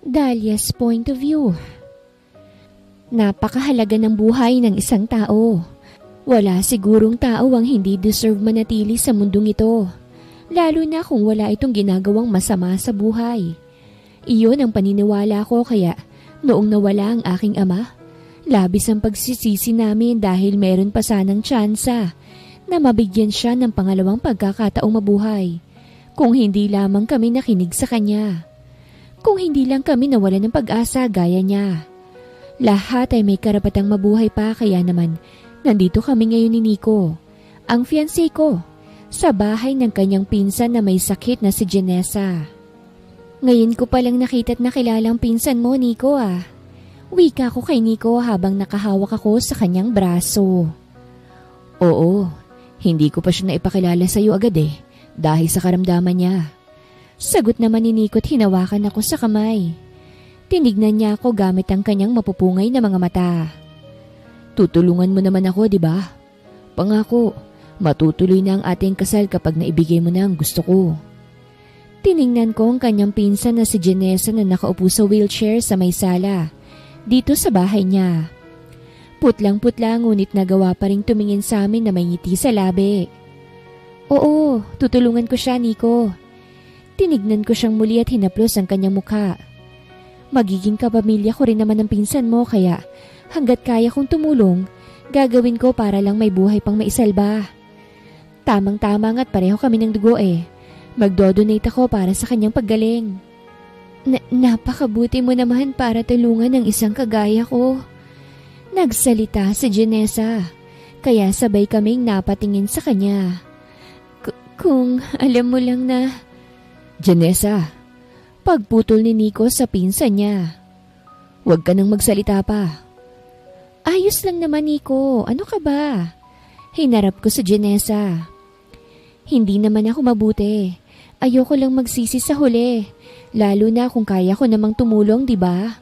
Dalia's point of view. Napakahalaga ng buhay ng isang tao. Wala sigurong tao ang hindi deserve manatili sa mundong ito, lalo na kung wala itong ginagawang masama sa buhay. Iyon ang paniniwala ko, kaya noong nawala ang aking ama, labis ang pagsisisi namin dahil meron pa sanang tsansa na mabigyan siya ng pangalawang pagkakataong mabuhay kung hindi lamang kami nakinig sa kanya. Kung hindi lang kami nawalan ng pag-asa gaya niya. Lahat ay may karapatang mabuhay pa, kaya naman nandito kami ngayon ni Nico, ang fiancé ko, sa bahay ng kanyang pinsan na may sakit na si Janessa. Ngayon ko palang nakita't nakilalang pinsan mo, Nico ah. Wika ko kay Nico habang nakahawak ako sa kanyang braso. Oo, hindi ko pa siya naipakilala sa iyo agad dahil sa karamdaman niya. Sagot naman ni Nico't hinawakan ako sa kamay. Tinignan niya ako gamit ang kanyang mapupungay na mga mata. Tutulungan mo naman ako, di ba? Pangako, matutuloy na ang ating kasal kapag naibigay mo na ang gusto ko. Tiningnan ko ang kanyang pinsan na si Janessa na nakaupo sa wheelchair sa may sala, dito sa bahay niya. Putlang-putla ngunit nagawa pa rin tumingin sa amin na may ngiti sa labi. Oo, tutulungan ko siya, Nico. Tinignan ko siyang muli at hinaplos ang kanyang mukha. Magiging kapamilya ko rin naman ng pinsan mo, kaya hanggat kaya kong tumulong, gagawin ko para lang may buhay pang maisalba. Tamang-tama nga't pareho kami ng dugo Magdodonate ako para sa kanyang paggaling. Napakabuti mo naman para tulungan ang isang kagaya ko. Nagsalita si Janessa, kaya sabay kaming napatingin sa kanya. Kung alam mo lang na... Janessa, pagputol ni Nico sa pinsan niya. Huwag ka nang magsalita pa. Ayos lang naman, Nico. Ano ka ba? Hinarap ko sa Janessa. Hindi naman ako mabuti. Ayoko lang magsisi sa huli. Lalo na kung kaya ko namang tumulong, di ba?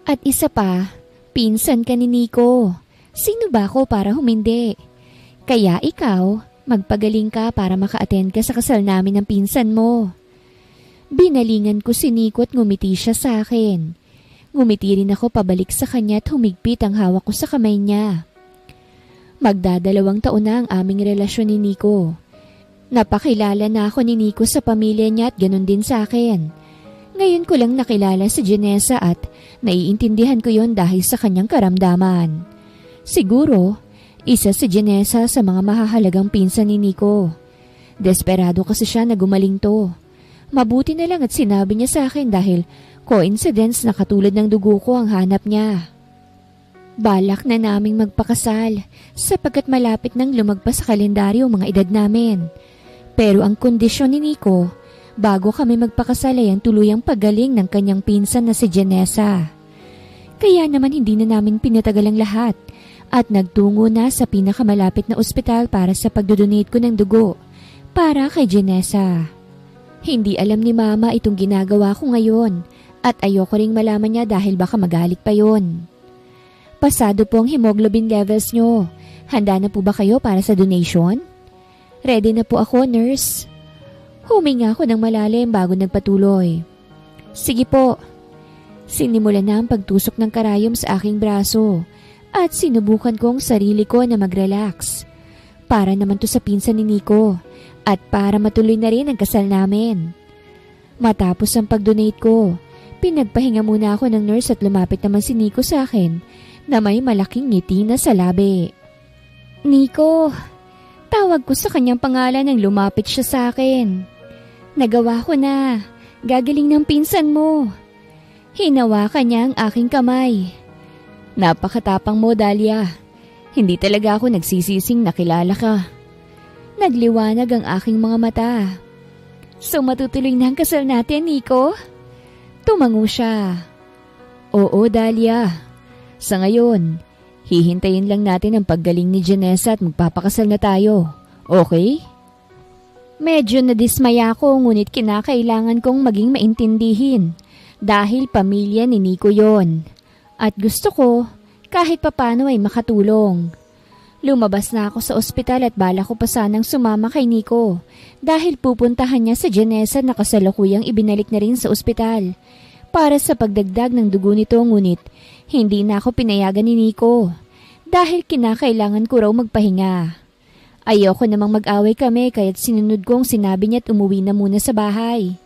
At isa pa, pinsan ka ni Nico. Sino ba ako para humindi? Kaya ikaw, magpagaling ka para maka-attend ka sa kasal namin ng pinsan mo. Binalingan ko si Nico at ngumiti siya sa akin. Ngumiti rin ako pabalik sa kanya at humigpit ang hawak ko sa kamay niya. Magdadalawang taon na ang aming relasyon ni Nico. Napakilala na ako ni Nico sa pamilya niya at ganun din sa akin. Ngayon ko lang nakilala si Janessa at naiintindihan ko yon dahil sa kanyang karamdaman. Siguro, isa si Janessa sa mga mahahalagang pinsan ni Nico. Desperado kasi siya na gumaling to. Mabuti na lang at sinabi niya sa akin dahil coincidence na katulad ng dugo ko ang hanap niya. Balak na naming magpakasal sapagkat malapit nang lumagpas sa kalendaryo mga edad namin. Pero ang kondisyon ni Nico, bago kami magpakasal ay ang tuluyang paggaling ng kanyang pinsan na si Janessa. Kaya naman hindi na namin pinatagal ang lahat at nagtungo na sa pinakamalapit na ospital para sa pagdodonate ko ng dugo para kay Janessa. Hindi alam ni Mama itong ginagawa ko ngayon at ayoko ring malaman niya dahil baka magalit pa yon. Pasado po ang hemoglobin levels nyo. Handa na po ba kayo para sa donation? Ready na po ako, nurse. Huminga ako ng malalim bago nagpatuloy. Sige po. Sinimulan na ang pagtusok ng karayom sa aking braso at sinubukan kong sarili ko na mag-relax. Para naman to sa pinsan ni Nico. At para matuloy na rin ang kasal namin. Matapos ang pag-donate ko, pinagpahinga muna ako ng nurse at lumapit naman si Nico sa akin na may malaking ngiti na sa labi. Nico, tawag ko sa kanyang pangalan nang lumapit siya sa akin. Nagawa ko na, gagaling ng pinsan mo. Hinawakan niya ang aking kamay. Napakatapang mo, Dalia. Hindi talaga ako nagsisising nakilala ka. Nagliwanag ang aking mga mata. So matutuloy na ang kasal natin, Nico? Tumango siya. Oo, Dalia. Sa ngayon, hihintayin lang natin ang paggaling ni Janessa at magpapakasal na tayo. Okay? Medyo nadismaya ako ngunit kinakailangan kong maging maintindihin dahil pamilya ni Nico yon. At gusto ko kahit papano ay makatulong. Lumabas na ako sa ospital at bala ko pa sanang sumama kay Nico dahil pupuntahan niya sa Janessa na kasalukuyang ibinalik na rin sa ospital para sa pagdagdag ng dugo nito, ngunit hindi na ako pinayagan ni Nico dahil kinakailangan ko raw magpahinga. Ayoko namang mag-away kami kaya't sinunod ko ang sinabi niya at umuwi na muna sa bahay.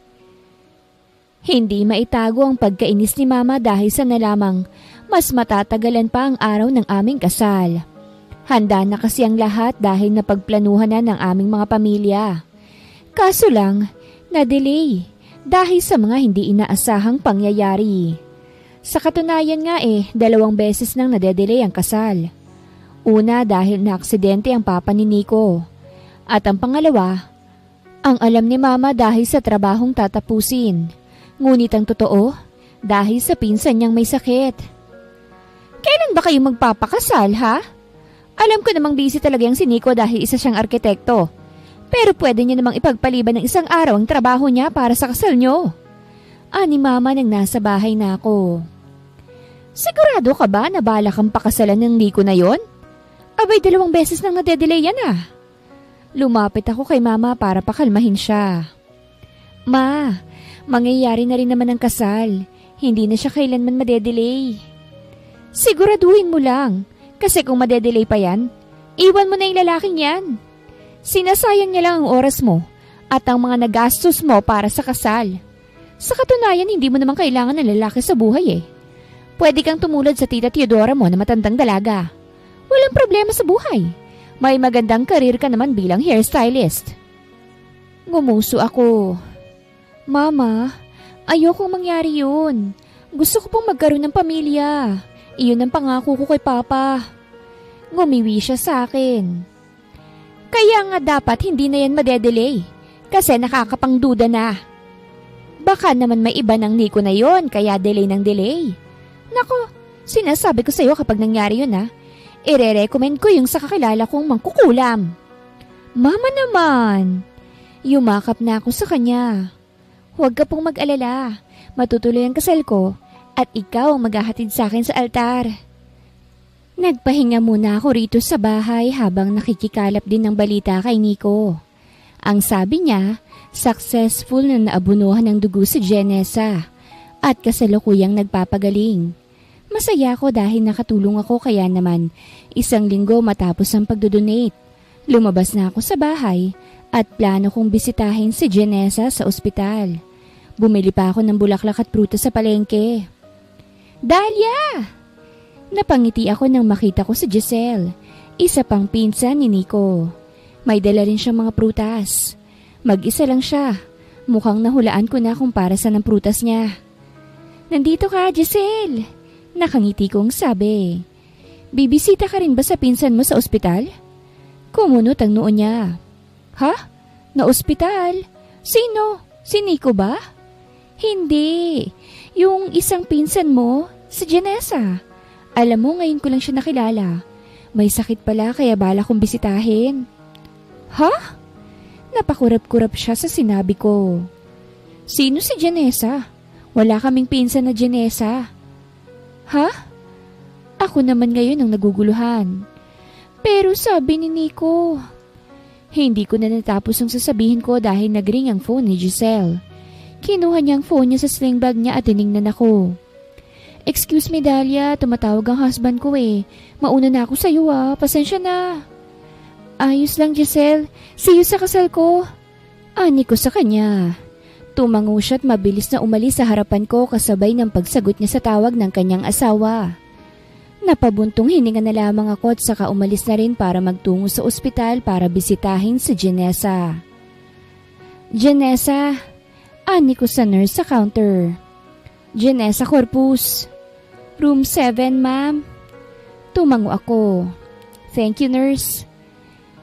Hindi maitago ang pagkainis ni Mama dahil sa nalamang mas matatagalan pa ang araw ng aming kasal. Handa na kasi ang lahat dahil napagplanuhan na ng aming mga pamilya. Kaso lang, na-delay dahil sa mga hindi inaasahang pangyayari. Sa katunayan nga 2 beses nang nade-delay ang kasal. Una dahil na-aksidente ang papa ni Nico. At ang pangalawa, ang alam ni Mama dahil sa trabahong tatapusin. Ngunit ang totoo, dahil sa pinsan niyang may sakit. Kailan ba kayo magpapakasal, ha? Alam ko namang busy talaga yung si Nico dahil isa siyang arkitekto. Pero pwede niya namang ipagpaliban ng isang araw ang trabaho niya para sa kasal niyo. Ani Mama nang nasa bahay na ako. Sigurado ka ba na balak kang pakasalan ng Nico na yon? Abay 2 beses nang nade-delay yan ah. Lumapit ako kay Mama para pakalmahin siya. Ma, mangyayari na rin naman ang kasal. Hindi na siya kailanman made-delay. Siguraduhin mo lang. Kasi kung madedelay pa yan, iwan mo na yung lalaking yan. Sinasayang niya lang ang oras mo at ang mga nagastos mo para sa kasal. Sa katunayan, hindi mo naman kailangan ng lalaki sa buhay Pwede kang tumulad sa tita Teodora mo na matandang dalaga. Walang problema sa buhay. May magandang karir ka naman bilang hairstylist. Ngumuso ako. Mama, ayokong mangyari yun. Gusto ko pong magkaroon ng pamilya. Iyon ang pangako ko kay Papa. Ngumiwi siya sa akin. Kaya nga dapat hindi na yan madedelay kasi nakakapangduda na. Baka naman may iba ng Nico na yon kaya delay ng delay. Nako, sinasabi ko sa iyo kapag nangyari yun ire-recommend ko yung sa kakilala kong mangkukulam. Mama naman. Yumakap na ako sa kanya. Huwag ka pong mag-alala. Matutuloy ang kasal ko. At ikaw ang maghahatid sa akin sa altar. Nagpahinga muna ako rito sa bahay habang nakikikalap din ng balita kay Nico. Ang sabi niya, successful na naabunuhan ng dugo si Janessa at kasalukuyang nagpapagaling. Masaya ako dahil nakatulong ako kaya naman 1 linggo matapos ang pagdodonate. Lumabas na ako sa bahay at plano kong bisitahin si Janessa sa ospital. Bumili pa ako ng bulaklak at prutas sa palengke. Dahlia! Napangiti ako nang makita ko si Giselle, isa pang pinsan ni Nico. May dala rin siyang mga prutas. Mag-isa lang siya. Mukhang nahulaan ko na kung para saan ang prutas niya. Nandito ka, Giselle! Nakangiti kong sabi. Bibisita ka rin ba sa pinsan mo sa ospital? Kumunot ang noo niya. Ha? Na ospital? Sino? Si Nico ba? Hindi. Yung isang pinsan mo, si Janessa. Alam mo, ngayon ko lang siya nakilala. May sakit pala kaya bala kong bisitahin. Ha? Napakurap-kurap siya sa sinabi ko. Sino si Janessa? Wala kaming pinsan na Janessa. Ha? Ako naman ngayon ang naguguluhan. Pero sabi ni Nico. Hindi ko na natapos ang sasabihin ko dahil nagring ang phone ni Giselle. Kinuha niya ang phone niya sa sling bag niya at tiningnan ako. Excuse me, Dahlia, tumatawag ang husband ko Mauna na ako sa'yo pasensya na. Ayos lang, Giselle. See you sa kasal ko. Ani ko sa kanya. Tumango siya at mabilis na umalis sa harapan ko kasabay ng pagsagot niya sa tawag ng kanyang asawa. Napabuntong hininga na lamang ako at saka umalis na rin para magtungo sa ospital para bisitahin si Janessa. Janessa, ani ko sa nurse sa counter. Janessa Corpus. Room 7, ma'am. Tumango ako. Thank you, nurse.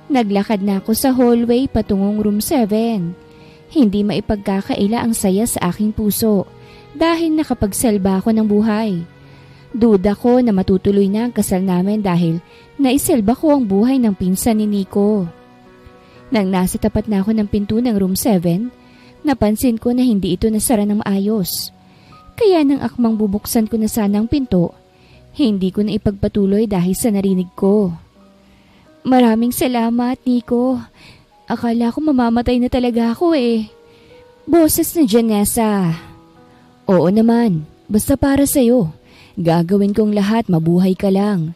Naglakad na ako sa hallway patungong room 7. Hindi maipagkakaila ang saya sa aking puso dahil nakapagsalba ako ng buhay. Duda ko na matutuloy na ang kasal namin dahil naiselba ko ang buhay ng pinsan ni Nico. Nang nasa tapat na ako ng pinto ng room 7, napansin ko na hindi ito nasara ng maayos. Kaya nang akmang bubuksan ko na sana ang pinto, hindi ko na ipagpatuloy dahil sa narinig ko. Maraming salamat, Nico. Akala ko mamamatay na talaga ako eh. Boses ni Janessa. Oo naman, basta para sa'yo. Gagawin kong lahat, mabuhay ka lang.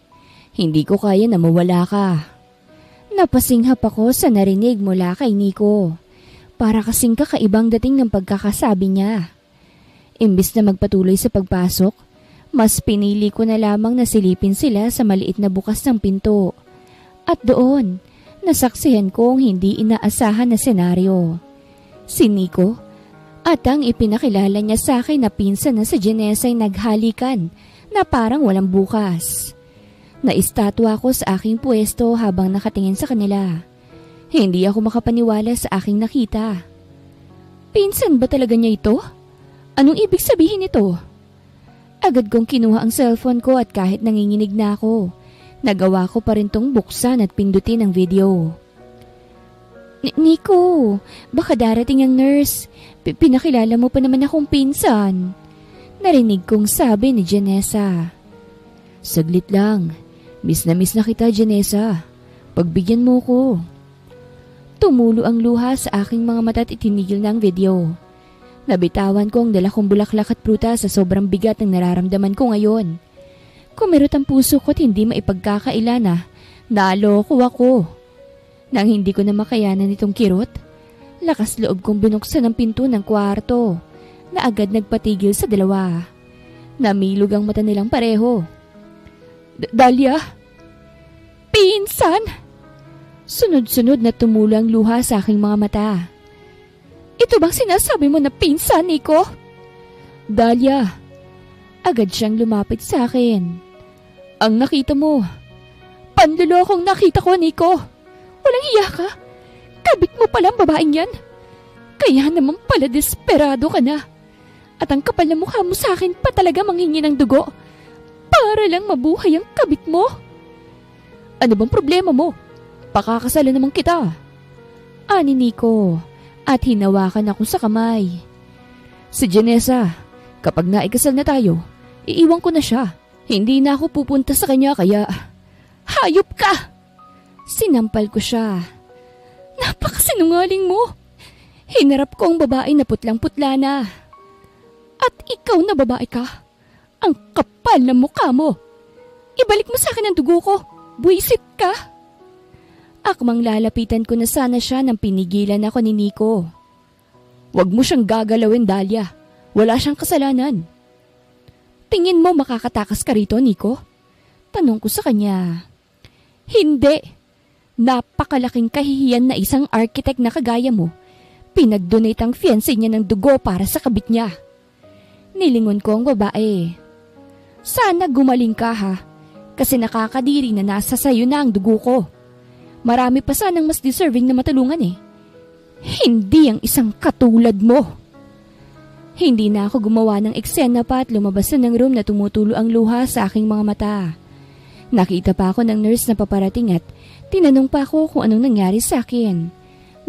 Hindi ko kaya na mawala ka. Napasinghap ako sa narinig mula kay Nico. Para kasing kakaibang dating ng pagkakasabi niya. Imbis na magpatuloy sa pagpasok, mas pinili ko na lamang na silipin sila sa maliit na bukas ng pinto. At doon, nasaksihan ko ang hindi inaasahan na senaryo. Si Nico at ang ipinakilala niya sa akin na pinsan na si Janessa ay naghalikan na parang walang bukas. Naistatwa ako sa aking pwesto habang nakatingin sa kanila. Hindi ako makapaniwala sa aking nakita. Pinsan ba talaga niya ito? Anong ibig sabihin nito? Agad kong kinuha ang cellphone ko at kahit nanginginig na ako, nagawa ko pa rin tong buksan at pindutin ang video. Nico, baka darating ang nurse. Pinakilala mo pa naman akong pinsan. Narinig kong sabi ni Janessa. Saglit lang. Miss na kita, Janessa. Pagbigyan mo ko. Tumulo ang luha sa aking mga mata at itinigil na ang video. Nabitawan ko ang dala kong bulaklak at prutas sa sobrang bigat ng nararamdaman ko ngayon. Kumirot ang puso ko at hindi maipagkakaila na naloko ako. Nang hindi ko na makayanan itong kirot, lakas loob kong binuksan ang pinto ng kwarto na agad nagpatigil sa dalawa. Namilog ang mata nilang pareho. Dahlia? Pinsan! Sunod-sunod na tumulo ang luha sa aking mga mata. Ito bang sinasabi mo na pinsan, Nico? Dahlia, agad siyang lumapit sa akin. Ang nakita mo. Panlulokong nakita ko, Nico. Walang hiya ka. Kabit mo palang babaeng yan. Kaya naman pala desperado ka na. At ang kapal na mukha mo sa akin pa talaga manghingi ng dugo. Para lang mabuhay ang kabit mo. Ano bang problema mo? Pakakasalan naman kita. Ani Nico. At hinawakan ako sa kamay. Si Janessa, kapag naikasal na tayo, iiwan ko na siya. Hindi na ako pupunta sa kanya kaya... Hayop ka! Sinampal ko siya. Napakasinungaling mo. Hinarap ko ang babae na putlang-putla na. At ikaw na babae ka. Ang kapal na mukha mo. Ibalik mo sa akin ang dugo ko. Buwisit ka. Akmang lalapitan ko na sana siya nang pinigilan ako ni Nico. Huwag mo siyang gagalawin, Dahlia. Wala siyang kasalanan. Tingin mo makakatakas ka rito, Nico? Tanong ko sa kanya. Hindi. Napakalaking kahihiyan na isang architect na kagaya mo. Pinag-donate ang fiancé niya ng dugo para sa kabit niya. Nilingon ko ang babae. Sana gumaling ka ha, kasi nakakadiri na nasa sayo na ang dugo ko. Marami pa sanang mas deserving na matulungan eh. Hindi ang isang katulad mo. Hindi na ako gumawa ng eksena pa at lumabas na ng room na tumutulo ang luha sa aking mga mata. Nakita pa ako ng nurse na paparating at tinanong pa ako kung anong nangyari sa akin.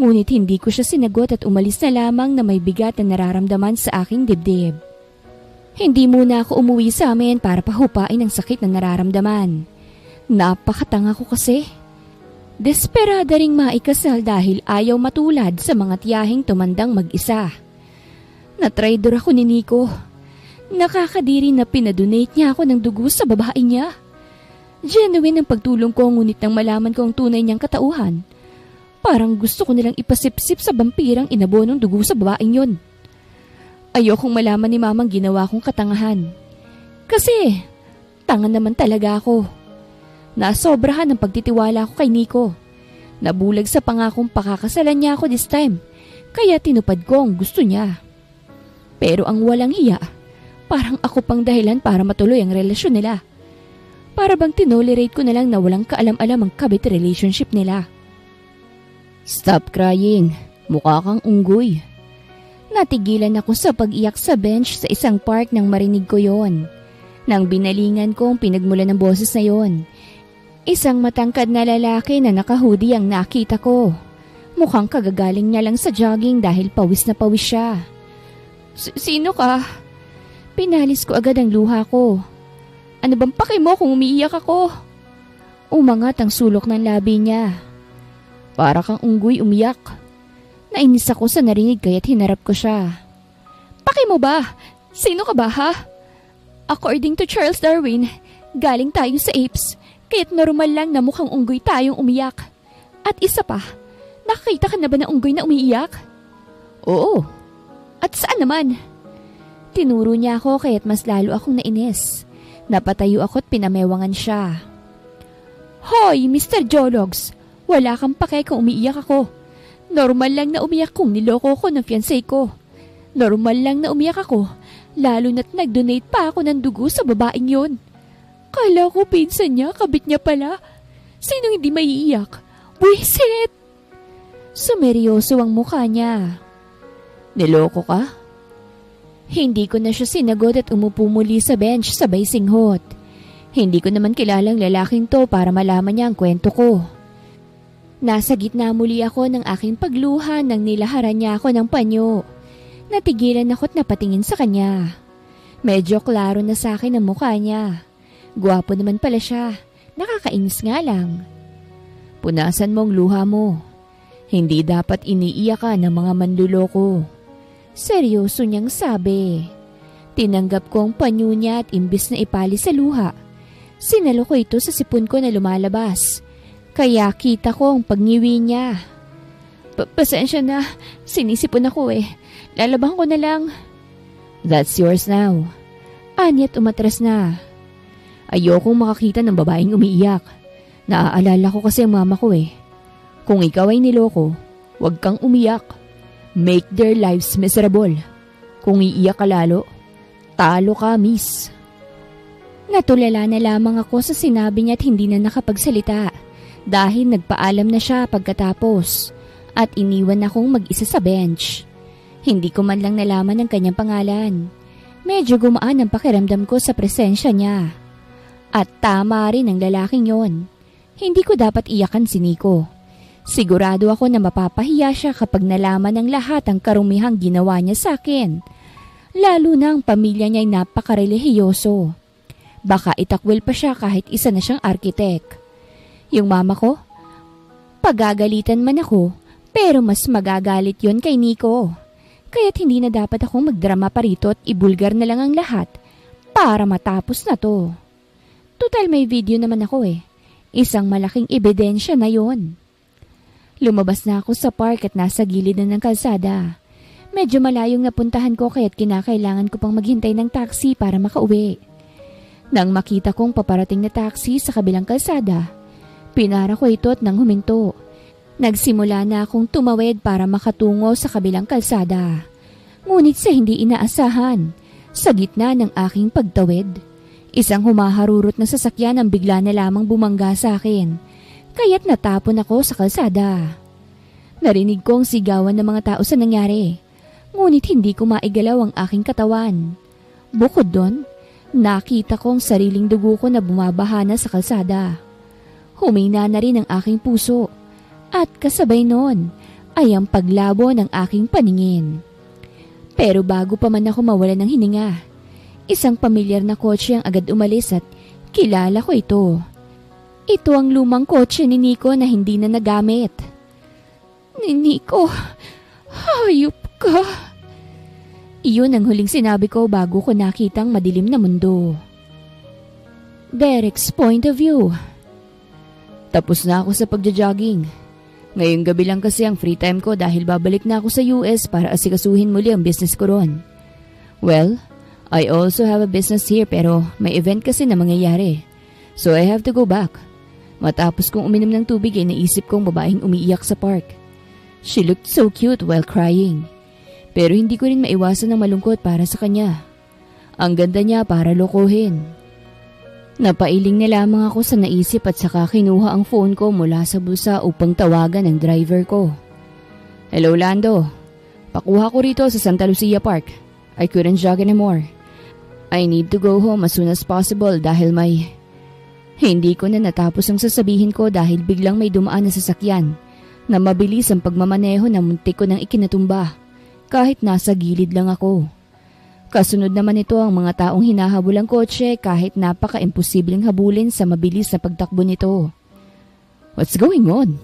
Ngunit hindi ko siya sinagot at umalis na lamang na may bigat na nararamdaman sa aking dibdib. Hindi muna ako umuwi sa amin para pahupain ang sakit na nararamdaman. Napakatanga ko kasi. Desperada ring maikasal dahil ayaw matulad sa mga tiyahing tumandang mag-isa. Natraidor ako ni Nico. Nakakadiri na pinadonate niya ako ng dugo sa babae niya. Genuine ang pagtulong ko ngunit nang malaman ko ang tunay niyang katauhan. Parang gusto ko nilang ipasipsip sa vampirang inabonong dugo sa babaeng yon. Ayokong malaman ni mamang ginawa kong katangahan. Kasi, tanga naman talaga ako. Nasobrahan ang pagtitiwala ko kay Nico. Nabulag sa pangakong pakakasalan niya ako this time, kaya tinupad ko ang gusto niya. Pero ang walang hiya, parang ako pang dahilan para matuloy ang relasyon nila. Para bang tinolerate ko na lang na walang kaalam-alam ang kabit relationship nila. Stop crying, mukha kang unggoy. Natigilan ako sa pag-iyak sa bench sa isang park nang marinig ko yon. Nang binalingan ko ang pinagmula ng boses na yon. Isang matangkad na lalaki na naka-hoodie ang nakita ko. Mukhang kagagaling niya lang sa jogging dahil pawis na pawis siya. Sino ka? Pinalis ko agad ang luha ko. Ano bang paki mo kung umiiyak ako? Umangat ang sulok ng labi niya. Para kang unggoy umiyak. Nainis ako sa narinig kaya't hinarap ko siya. Paki mo ba? Sino ka ba ha? According to Charles Darwin, galing tayo sa apes, kaya't normal lang na mukhang unggoy tayong umiyak. At isa pa, nakakita ka na ba ng unggoy na umiiyak? Oo. At saan naman? Tinuro niya ako kaya't mas lalo akong nainis. Napatayo ako't pinamewangan siya. Hoy, Mr. Jologs! Wala kang pake kung umiiyak ako. Normal lang na umiyak kung niloko ko ng fiancé ko. Normal lang na umiyak ako, lalo na't nag-donate pa ako ng dugo sa babaeng yon. Kala ko pinsan niya, kabit niya pala. Sinong hindi maiiyak? Buisit! Sumeryoso ang mukha niya. Niloko ka? Hindi ko na siya sinagot at umupo muli sa bench sabay singhot. Hindi ko naman kilalang lalaking to para malaman niya ang kwento ko. Nasa gitna muli ako ng aking pagluha nang nilaharan niya ako ng panyo. Natigilan ako't napatingin sa kanya. Medyo klaro na sa akin ang mukha niya. Gwapo naman pala siya. Nakakainis nga lang. Punasan mong luha mo. Hindi dapat iniiyak ka ng mga manluloko. Seryoso niyang sabi. Tinanggap ko ang panyo niya at imbis na ipali sa luha, sinalo ko ito sa sipon ko na lumalabas. Kaya kita ko ang pagngiwi niya. Pasensya na, sinisipon ako eh. Lalabahan ko na lang. That's yours now. Anyat umatras na. Ayokong makakita ng babaeng umiiyak. Naaalala ko kasi ang mama ko eh. Kung ikaw ay niloko, huwag kang umiyak. Make their lives miserable. Kung iiyak ka lalo, talo ka, miss. Natulala na lamang ako sa sinabi niya at hindi na nakapagsalita dahil nagpaalam na siya pagkatapos at iniwan akong mag-isa sa bench. Hindi ko man lang nalaman ang kanyang pangalan. Medyo gumaan ang pakiramdam ko sa presensya niya. At tama rin ang lalaking yon. Hindi ko dapat iyakan si Nico. Sigurado ako na mapapahiya siya kapag nalaman ng lahat ang karumihang ginawa niya sa akin. Lalo na ang pamilya niya ay napakarelihiyoso. Baka itakwil pa siya kahit isa na siyang arkitek. Yung mama ko, pagagalitan man ako, pero mas magagalit yon kay Nico. Kaya't hindi na dapat akong magdrama pa rito at ibulgar na lang ang lahat para matapos na to. Total may video naman ako eh. Isang malaking ebidensya na yon. Lumabas na ako sa park at nasa gilid na ng kalsada. Medyo malayong napuntahan ko kaya't kinakailangan ko pang maghintay ng taxi para makauwi. Nang makita kong paparating na taxi sa kabilang kalsada, pinara ko ito at nang huminto. Nagsimula na akong tumawid para makatungo sa kabilang kalsada. Ngunit sa hindi inaasahan, sa gitna ng aking pagtawid, isang humaharurot na sasakyan ang bigla na lamang bumangga sa akin. Kaya't natapon ako sa kalsada. Narinig kong sigawan ng mga tao sa nangyari, ngunit hindi ko maigalaw ang aking katawan. Bukod doon, nakita kong sariling dugo ko na bumabaha na sa kalsada. Humina na rin ang aking puso at kasabay noon ay ang paglabo ng aking paningin. Pero bago pa man ako mawala ng hininga, isang pamilyar na kotse ang agad umalis at kilala ko ito. Ito ang lumang kotse ni Nico na hindi na nagamit. Ni Nico, hayop ka. Iyon ang huling sinabi ko bago ko nakitang madilim na mundo. Derek's point of view. Tapos na ako sa pagja-jogging. Ngayong gabi lang kasi ang free time ko dahil babalik na ako sa US para asikasuhin muli ang business ko ron. Well, I also have a business here pero may event kasi na mangyayari. So I have to go back. Matapos kong uminom ng tubig ay naisip kong babaeng umiiyak sa park. She looked so cute while crying. Pero hindi ko rin maiwasan ng malungkot para sa kanya. Ang ganda niya para lokohin. Napailing na lamang ako sa naisip at saka kinuha ang phone ko mula sa bulsa upang tawagan ang driver ko. Hello Lando, pakuha ko rito sa Santa Lucia Park. I couldn't jog anymore. I need to go home as soon as possible dahil Hindi ko na natapos ang sasabihin ko dahil biglang may dumaan na sasakyan na mabilis ang pagmamaneho na muntik ko nang ikinatumba kahit nasa gilid lang ako. Kasunod naman ito ang mga taong hinahabol ang kotse kahit napaka-imposibleng habulin sa mabilis na pagtakbo nito. What's going on?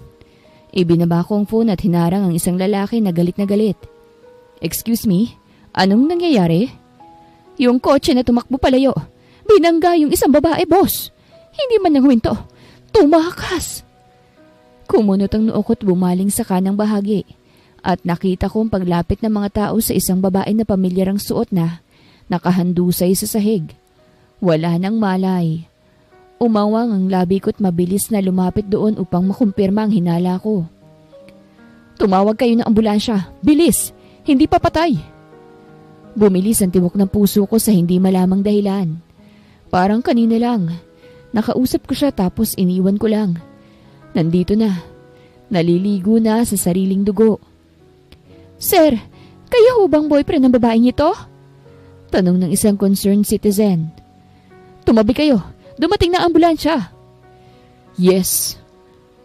Ibinaba ko ang phone at hinarang ang isang lalaki na galit na galit. Excuse me? Anong nangyayari? Yung kotse na tumakbo palayo. Binangga yung isang babae, boss. Hindi man lang huminto. Tumakas! Kumunot ang noo ko't bumaling sa kanang bahagi. At nakita kong paglapit ng mga tao sa isang babae na pamilyarang suot na nakahandusay sa sahig. Wala nang malay. Umawang ang labi ko't mabilis na lumapit doon upang makumpirma ang hinala ko. Tumawag kayo ng ambulansya. Bilis! Hindi pa patay! Bumilis ang tibok ng puso ko sa hindi malamang dahilan. Parang kanina lang. Nakausap ko siya tapos iniwan ko lang. Nandito na. Naliligo na sa sariling dugo. Sir, kayo ho bang boyfriend ng babaeng ito? Tanong ng isang concerned citizen. Tumabi kayo. Dumating na ambulansya. Yes.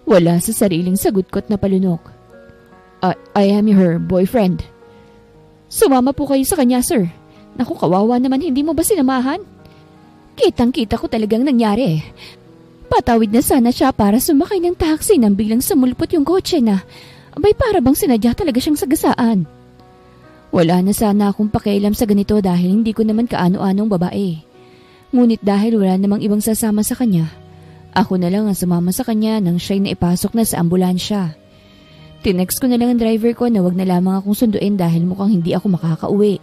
Wala sa sariling sagot ko't napalunok. I am her boyfriend. Sumama po kayo sa kanya, sir. Naku, kawawa naman, hindi mo ba sinamahan? Kitang-kita ko talagang nangyari. Patawid na sana siya para sumakay ng taxi nang biglang sumulpot yung kotse na abay para bang sinadya talaga siyang sagasaan. Wala na sana akong pakialam sa ganito dahil hindi ko naman kaano-anong babae. Ngunit dahil wala namang ibang sasama sa kanya, ako na lang ang sumama sa kanya nang siya'y naipasok na sa ambulansya. Tinext ko na lang ang driver ko na wag na lamang akong sunduin dahil mukhang hindi ako makakauwi.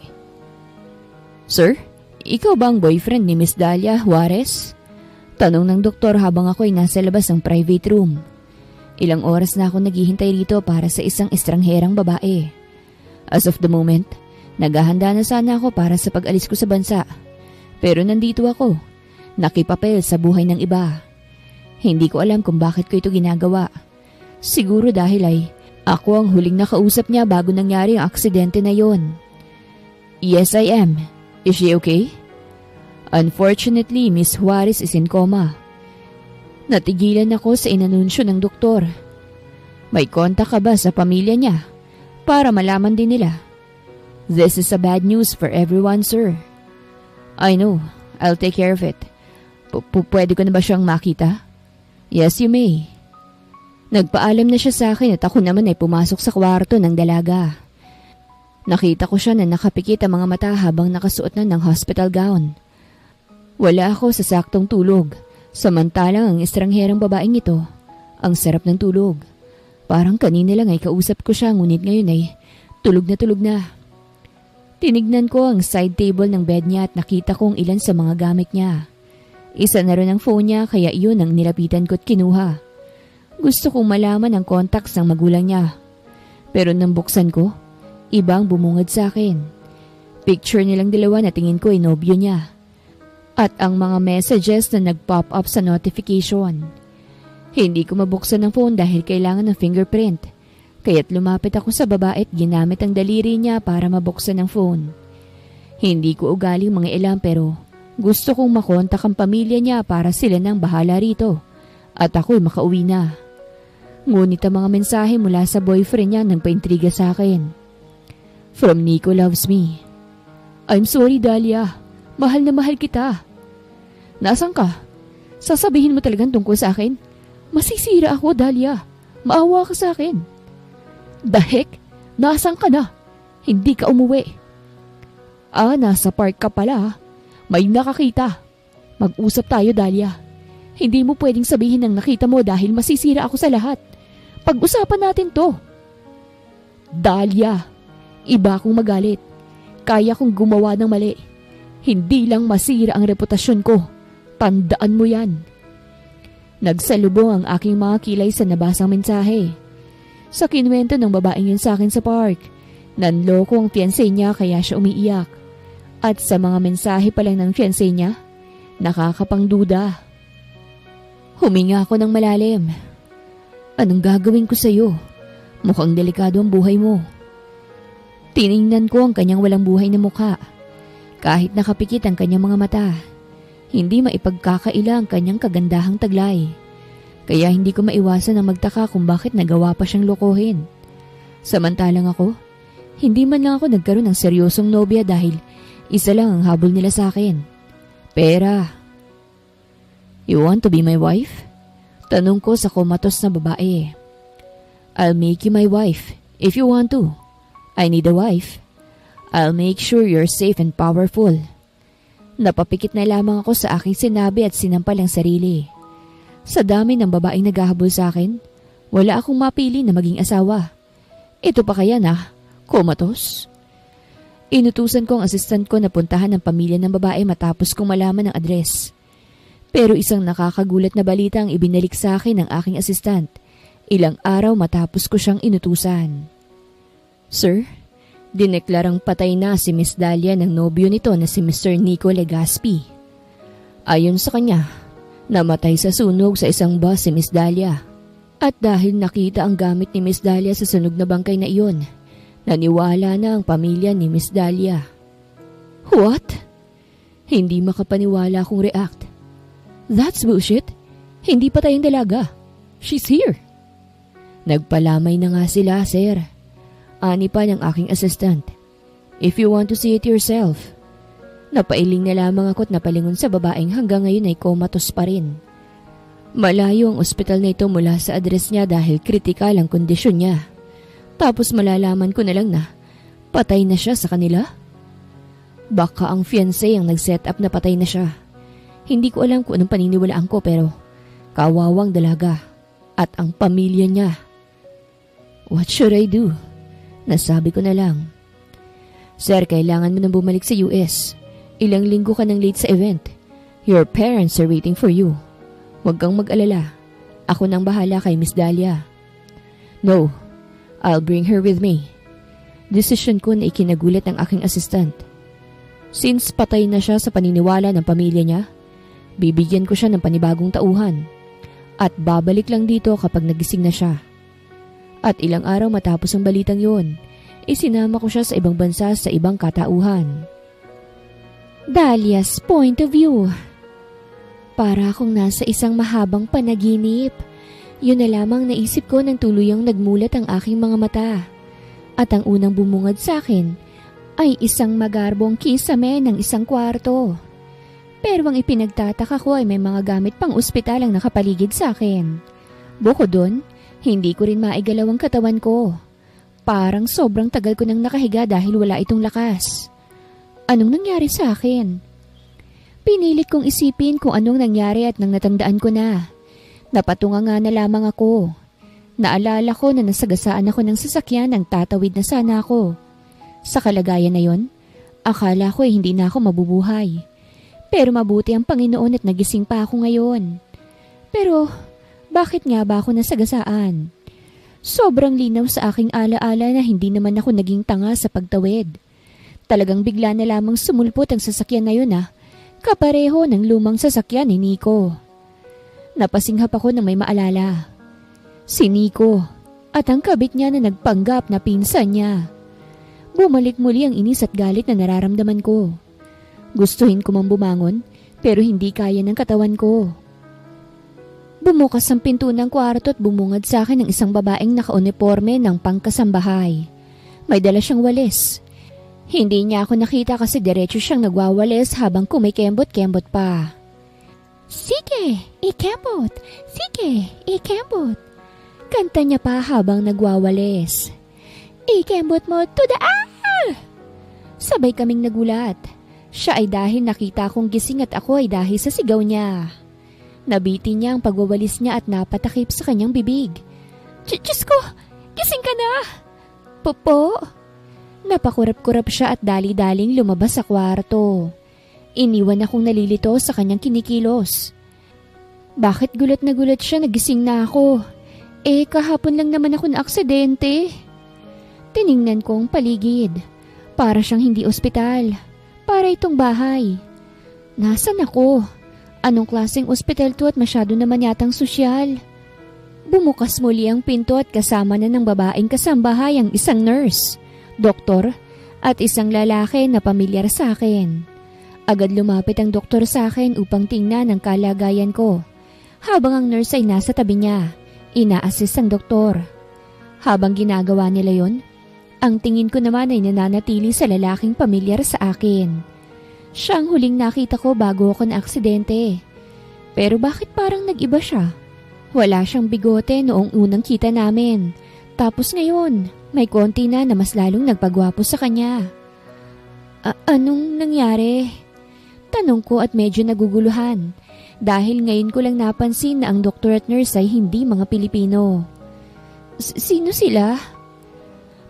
Sir, ikaw ba ang boyfriend ni Miss Dalia Juarez? Tanong ng doktor habang ako'y nasa labas ng private room. Ilang oras na ako naghihintay rito para sa isang estrangherang babae. As of the moment, naghahanda na sana ako para sa pag-alis ko sa bansa. Pero nandito ako, nakipapel sa buhay ng iba. Hindi ko alam kung bakit ko ito ginagawa. Siguro dahil ay ako ang huling nakausap niya bago nangyari ang aksidente na yon. Yes, I am. Is she okay? Unfortunately, Miss Juarez is in coma. Natigilan ako sa inanunsyo ng doktor. May kontak ka ba sa pamilya niya? Para malaman din nila. This is a bad news for everyone, sir. I know. I'll take care of it. Pwede ko na ba siyang makita? Yes, you may. Nagpaalam na siya sa akin at ako naman ay pumasok sa kwarto ng dalaga. Nakita ko siya na nakapikit ang mga mata habang nakasuot na ng hospital gown. Wala ako sa saktong tulog, samantalang ang estrangherang babaeng ito, ang sarap ng tulog. Parang kanina lang ay kausap ko siya ngunit ngayon ay tulog na. Tinignan ko ang side table ng bed niya at nakita kong ilan sa mga gamit niya. Isa na rin ang phone niya kaya iyon ang nilapitan ko't kinuha. Gusto kong malaman ang contacts ng magulang niya. Pero nang buksan ko, ibang bumungad sa akin. Picture nilang dalawa na tingin ko ay nobyo niya. At ang mga messages na nag-pop up sa notification. Hindi ko mabuksan ang phone dahil kailangan ng fingerprint. Kaya't lumapit ako sa babae at ginamit ang daliri niya para mabuksan ang phone. Hindi ko ugaling mga ilam pero gusto kong makontak ang pamilya niya para sila nang bahala rito. At ako'y makauwi na. Ngunit ang mga mensahe mula sa boyfriend niya nagpaintriga sa akin. From Nico loves me. I'm sorry, Dalia. Mahal na mahal kita. Nasaan ka? Sasabihin mo talagang tungkol sa akin? Masisira ako, Dalia. Maawa ka sa akin. The heck? Nasaan ka na? Hindi ka umuwi. Nasa park ka pala. May nakakita. Mag-usap tayo, Dalia. Hindi mo pwedeng sabihin ang nakita mo dahil masisira ako sa lahat. Pag-usapan natin to. Dalia, iba akong magalit. Kaya kong gumawa ng mali. Hindi lang masira ang reputasyon ko. Tandaan mo yan. Nagsalubong ang aking mga kilay sa nabasang mensahe. Sa kinuwento ng babaeng yun sa akin sa park, nanloko ang fiancé niya kaya siya umiiyak. At sa mga mensahe pa lang ng fiancé niya, nakakapangduda. Huminga ako ng malalim. Anong gagawin ko sa'yo? Mukhang delikado ang buhay mo. Tiningnan ko ang kanyang walang buhay na mukha. Kahit nakapikit ang kanyang mga mata, hindi maipagkakaila ang kanyang kagandahang taglay. Kaya hindi ko maiwasan na magtaka kung bakit nagawa pa siyang lokohin. Samantalang ako, hindi man lang ako nagkaroon ng seryosong nobya dahil isa lang ang habol nila sa akin. Pera. You want to be my wife? Tanong ko sa komatos na babae. I'll make you my wife if you want to. I need a wife. I'll make sure you're safe and powerful. Napapikit na lamang ako sa aking sinabi at sinampal ang sarili. Sa dami ng babaeng naghahabol sa akin, wala akong mapili na maging asawa. Ito pa kaya na, komatos? Inutusan ko ang assistant ko na puntahan ang pamilya ng babae matapos kong malaman ang address. Pero isang nakakagulat na balita ang ibinalik sa akin ng aking assistant, ilang araw matapos ko siyang inutusan. Sir, dineklarang patay na si Miss Dahlia ng nobyo nito na si Mr. Nico Legaspi. Ayon sa kanya, namatay sa sunog sa isang bus si Miss Dahlia. At dahil nakita ang gamit ni Miss Dahlia sa sunog na bangkay na iyon, naniwala na ang pamilya ni Miss Dahlia. What? Hindi makapaniwala akong react. That's bullshit. Hindi patay ang dalaga. She's here. Nagpalamay na nga sila, sir. Ani pa ng aking assistant. If you want to see it yourself. Napailing na lamang ako at napalingon sa babaeng hanggang ngayon ay comatose pa rin. Malayo ang ospital na ito mula sa address niya dahil kritikal ang kondisyon niya. Tapos malalaman ko na lang na patay na siya sa kanila. Baka ang fiancé ang nag-set up na patay na siya. Hindi ko alam kung anong paniniwalaan ko pero kawawang dalaga at ang pamilya niya. What should I do? Nasabi ko na lang. Sir, kailangan mo nang bumalik sa US. Ilang linggo ka nang late sa event. Your parents are waiting for you. Huwag kang mag-alala. Ako nang bahala kay Miss Dahlia. No, I'll bring her with me. Desisyon ko na ikinagulat ng aking assistant. Since patay na siya sa paniniwala ng pamilya niya, bibigyan ko siya ng panibagong tauhan. At babalik lang dito kapag nagising na siya. At ilang araw matapos ang balitang yun, isinama ko siya sa ibang bansa sa ibang katauhan. Dahlia's point of view. Para akong nasa isang mahabang panaginip. Yun na lamang naisip ko nang tuluyang nagmulat ang aking mga mata. At ang unang bumungad sa akin ay isang magarbong kisame ng isang kwarto. Pero ang ipinagtataka ko ay may mga gamit pang ospital ang nakapaligid sa akin. Bukod doon, hindi ko rin maigalaw ang katawan ko. Parang sobrang tagal ko nang nakahiga dahil wala itong lakas. Anong nangyari sa akin? Pinilit kong isipin kung anong nangyari at nang natandaan ko na. Napatunga nga na lamang ako. Naalala ko na nasagasaan ako ng sasakyan nang tatawid na sana ako. Sa kalagayan na yon, akala ko ay hindi na ako mabubuhay. Pero mabuti ang Panginoon at nagising pa ako ngayon. Pero bakit nga ba ako nasagasaan? Sobrang linaw sa aking alaala na hindi naman ako naging tanga sa pagtawid. Talagang bigla na lamang sumulpot ang sasakyan na yun kapareho ng lumang sasakyan ni Nico. Napasinghap ako nang may maalala. Si Nico at ang kabit niya na nagpanggap na pinsan niya. Bumalik muli ang inis at galit na nararamdaman ko. Gustuhin ko mang bumangon pero hindi kaya ng katawan ko. Bumukas ang pinto ng kwarto at bumungad sa akin ng isang babaeng nakauniforme ng pangkasambahay. May dala siyang walis. Hindi niya ako nakita kasi diretso siyang nagwawalis habang kumikembot-kembot pa. Sige, ikembot! Sige, ikembot! Kanta niya pa habang nagwawalis. Ikembot mo to the Sabay kaming nagulat. Siya ay dahil nakita kong gising at ako ay dahil sa sigaw niya. Nabitin niya ang pagwawalis niya at napatakip sa kanyang bibig. Diyos ko! Gising ka na! Popo! Napakurap-kurap siya at dali-daling lumabas sa kwarto. Iniwan akong nalilito sa kanyang kinikilos. Bakit gulat na gulat siya nagising na ako? Kahapon lang naman ako na aksidente. Tiningnan ko ang paligid. Para siyang hindi ospital. Para itong bahay. Nasaan ako? Anong klaseng ospital to at masyado naman yatang sosyal? Bumukas muli ang pinto at kasama na ng babaeng kasambahay ang isang nurse, doktor at isang lalaki na pamilyar sa akin. Agad lumapit ang doktor sa akin upang tingnan ang kalagayan ko. Habang ang nurse ay nasa tabi niya, ina-assist ang doktor. Habang ginagawa nila yon, ang tingin ko naman ay nananatili sa lalaking pamilyar sa akin. Siya ang huling nakita ko bago ako na aksidente. Pero bakit parang nag-iba siya? Wala siyang bigote noong unang kita namin. Tapos ngayon, may konti na mas lalong nagpagwapo sa kanya. Anong nangyari? Tanong ko at medyo naguguluhan dahil ngayon ko lang napansin na ang doktor at nurse ay hindi mga Pilipino. Sino sila?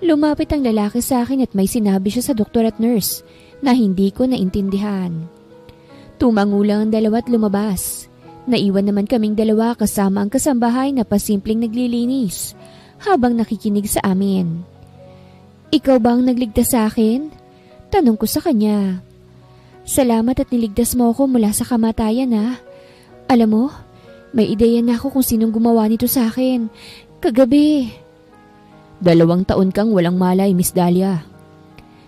Lumapit ang lalaki sa akin at may sinabi siya sa doktor at nurse na hindi ko naintindihan. Tumango lang ang dalawa at lumabas. Naiwan naman kaming dalawa kasama ang kasambahay na pasimpleng naglilinis habang nakikinig sa amin. Ikaw ba ang nagligtas sa akin? Tanong ko sa kanya. Salamat at niligtas mo ako mula sa kamatayan ha. Alam mo, may ideya na ako kung sinong gumawa nito sa akin. Kagabi. 2 taon kang walang malay, Miss Dahlia.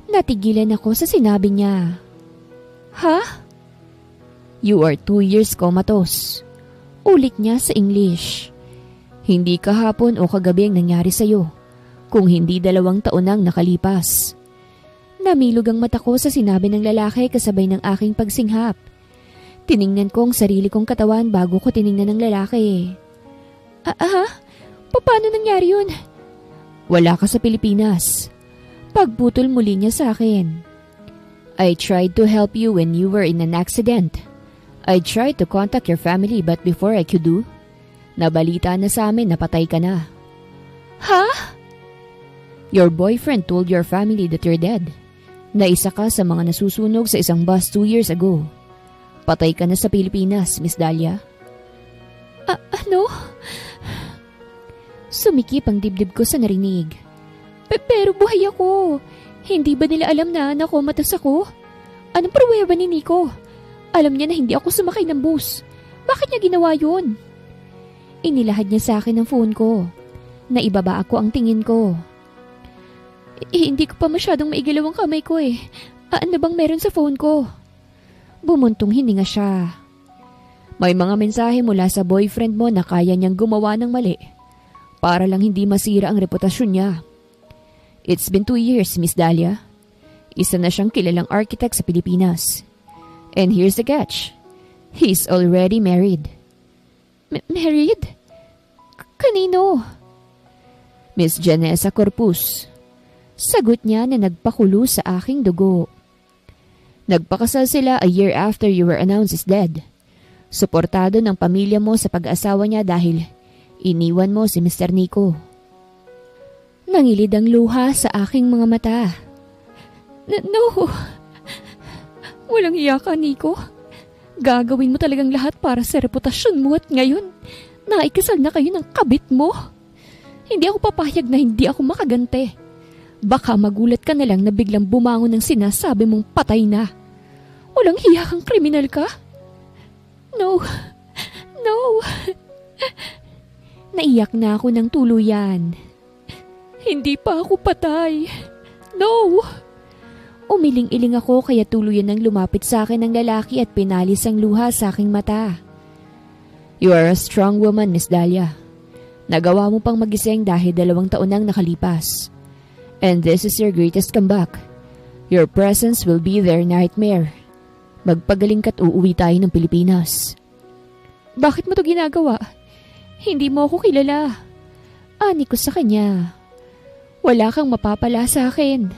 Natigilan ako sa sinabi niya. Ha? You are 2 years comatose. Ulit niya sa English. Hindi kahapon o kagabi ang nangyari sa'yo, kung hindi 2 taon nang nakalipas. Namilog ang mata ko sa sinabi ng lalaki kasabay ng aking pagsinghap. Tiningnan ko ang sarili kong katawan bago ko tiningnan ng lalaki. Paano nangyari yun? Wala ka sa Pilipinas. Pagputol muli niya sa akin. I tried to help you when you were in an accident. I tried to contact your family but before I could do, nabalita na sa amin na patay ka na. Ha? Your boyfriend told your family that you're dead. Na isa ka sa mga nasusunog sa isang bus 2 years ago. Patay ka na sa Pilipinas, Miss Dahlia. Ano? Sumikip ang dibdib ko sa narinig. Pero buhay ako. Hindi ba nila alam na nakomatas ako? Anong pruweba ni Nico? Alam niya na hindi ako sumakay ng bus. Bakit niya ginawa yun? Inilahad niya sa akin ang phone ko. Naibaba ako ang tingin ko. Hindi ko pa masyadong maigalaw ang kamay ko eh. Ano bang meron sa phone ko? Bumuntong hininga siya. May mga mensahe mula sa boyfriend mo na kaya niyang gumawa ng mali para lang hindi masira ang reputasyon niya. It's been 2 years, Miss Dahlia. Isa na siyang kilalang architect sa Pilipinas. And here's the catch. He's already married. Married? Kanino? Miss Janessa Corpus. Sagot niya na nagpakulo sa aking dugo. Nagpakasal sila a year after you were announced as dead. Suportado ng pamilya mo sa pag-asawa niya dahil iniwan mo si Mr. Nico. Nangilid ang luha sa aking mga mata. No! Walang hiya ka, Nico. Gagawin mo talagang lahat para sa reputasyon mo at ngayon, naikasal na kayo ng kabit mo. Hindi ako papayag na hindi ako makagante. Baka magulat ka na lang na biglang bumangon ng sinasabi mong patay na. Walang hiya kang kriminal ka? No! Naiyak na ako ng tuluyan. Hindi pa ako patay. No! Umiling-iling ako kaya tuluyan nang lumapit sa akin ng lalaki at pinalis ang luha sa aking mata. You are a strong woman, Miss Dahlia. Nagawa mo pang magising dahil 2 taon nang nakalipas. And this is your greatest comeback. Your presence will be their nightmare. Magpagaling ka't uuwi tayo ng Pilipinas. Bakit mo to ginagawa? Hindi mo ako kilala. Ani ko sa kanya. Wala kang mapapala sa akin.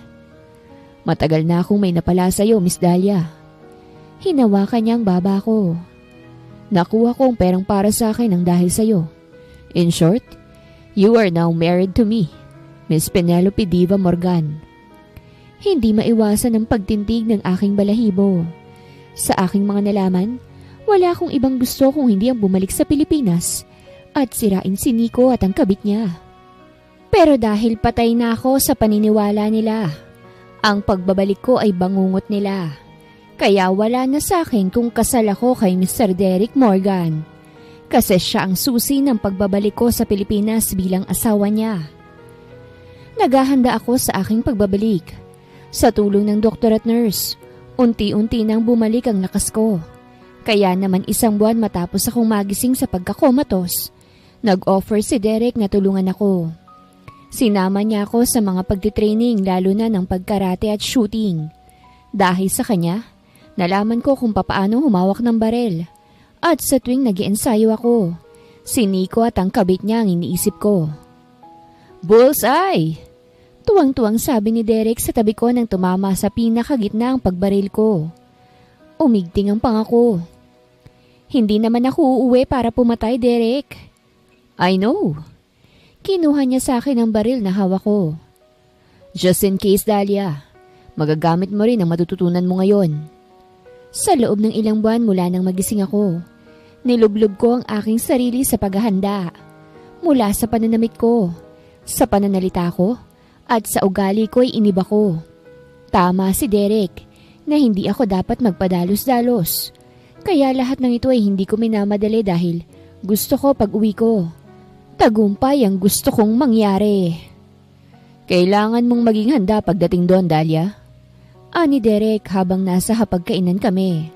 Matagal na akong may napala sa'yo, Miss Dahlia. Hinawakan niya ang baba ko. Nakuha ko ang perang para sa akin ang dahil sa'yo. In short, you are now married to me, Miss Penelope Diva Morgan. Hindi maiwasan ang pagtindig ng aking balahibo. Sa aking mga nalaman, wala akong ibang gusto kung hindi ang bumalik sa Pilipinas at sirain si Nico at ang kabit niya. Pero dahil patay na ako sa paniniwala nila, ang pagbabalik ko ay bangungot nila. Kaya wala na sa akin kung kasal ako kay Mr. Derek Morgan. Kasi siya ang susi ng pagbabalik ko sa Pilipinas bilang asawa niya. Naghahanda ako sa aking pagbabalik. Sa tulong ng doktor at nurse, unti-unti nang bumalik ang lakas ko. Kaya naman 1 buwan matapos akong magising sa pagkakomatos, nag-offer si Derek na tulungan ako. Sinama niya ako sa mga pagtitraining lalo na ng pagkarate at shooting. Dahil sa kanya, nalaman ko kung papaano humawak ng barel. At sa tuwing nag-iensayo ako, Si Nico at ang kabit niya ang iniisip ko. Bullseye! Tuwang-tuwang sabi ni Derek sa tabi ko nang tumama sa pinakagitna ang pagbaril ko. Umigting ang pangako. Hindi naman ako uuwi para pumatay, Derek. I know. Kinuha niya sa akin ang baril na hawak ko. Just in case, Dahlia. Magagamit mo rin ang matututunan mo ngayon. Sa loob ng ilang buwan mula nang magising ako, nilublob ko ang aking sarili sa paghahanda. Mula sa pananamit ko, sa pananalita ko, at sa ugali ko ay iniba ko. Tama si Derek na hindi ako dapat magpadalos-dalos. Kaya lahat ng ito ay hindi ko minamadali dahil gusto ko pag-uwi ko. Tagumpay ang gusto kong mangyari. Kailangan mong maging handa pagdating doon, Dahlia. Ani Derek habang nasa hapagkainan kami.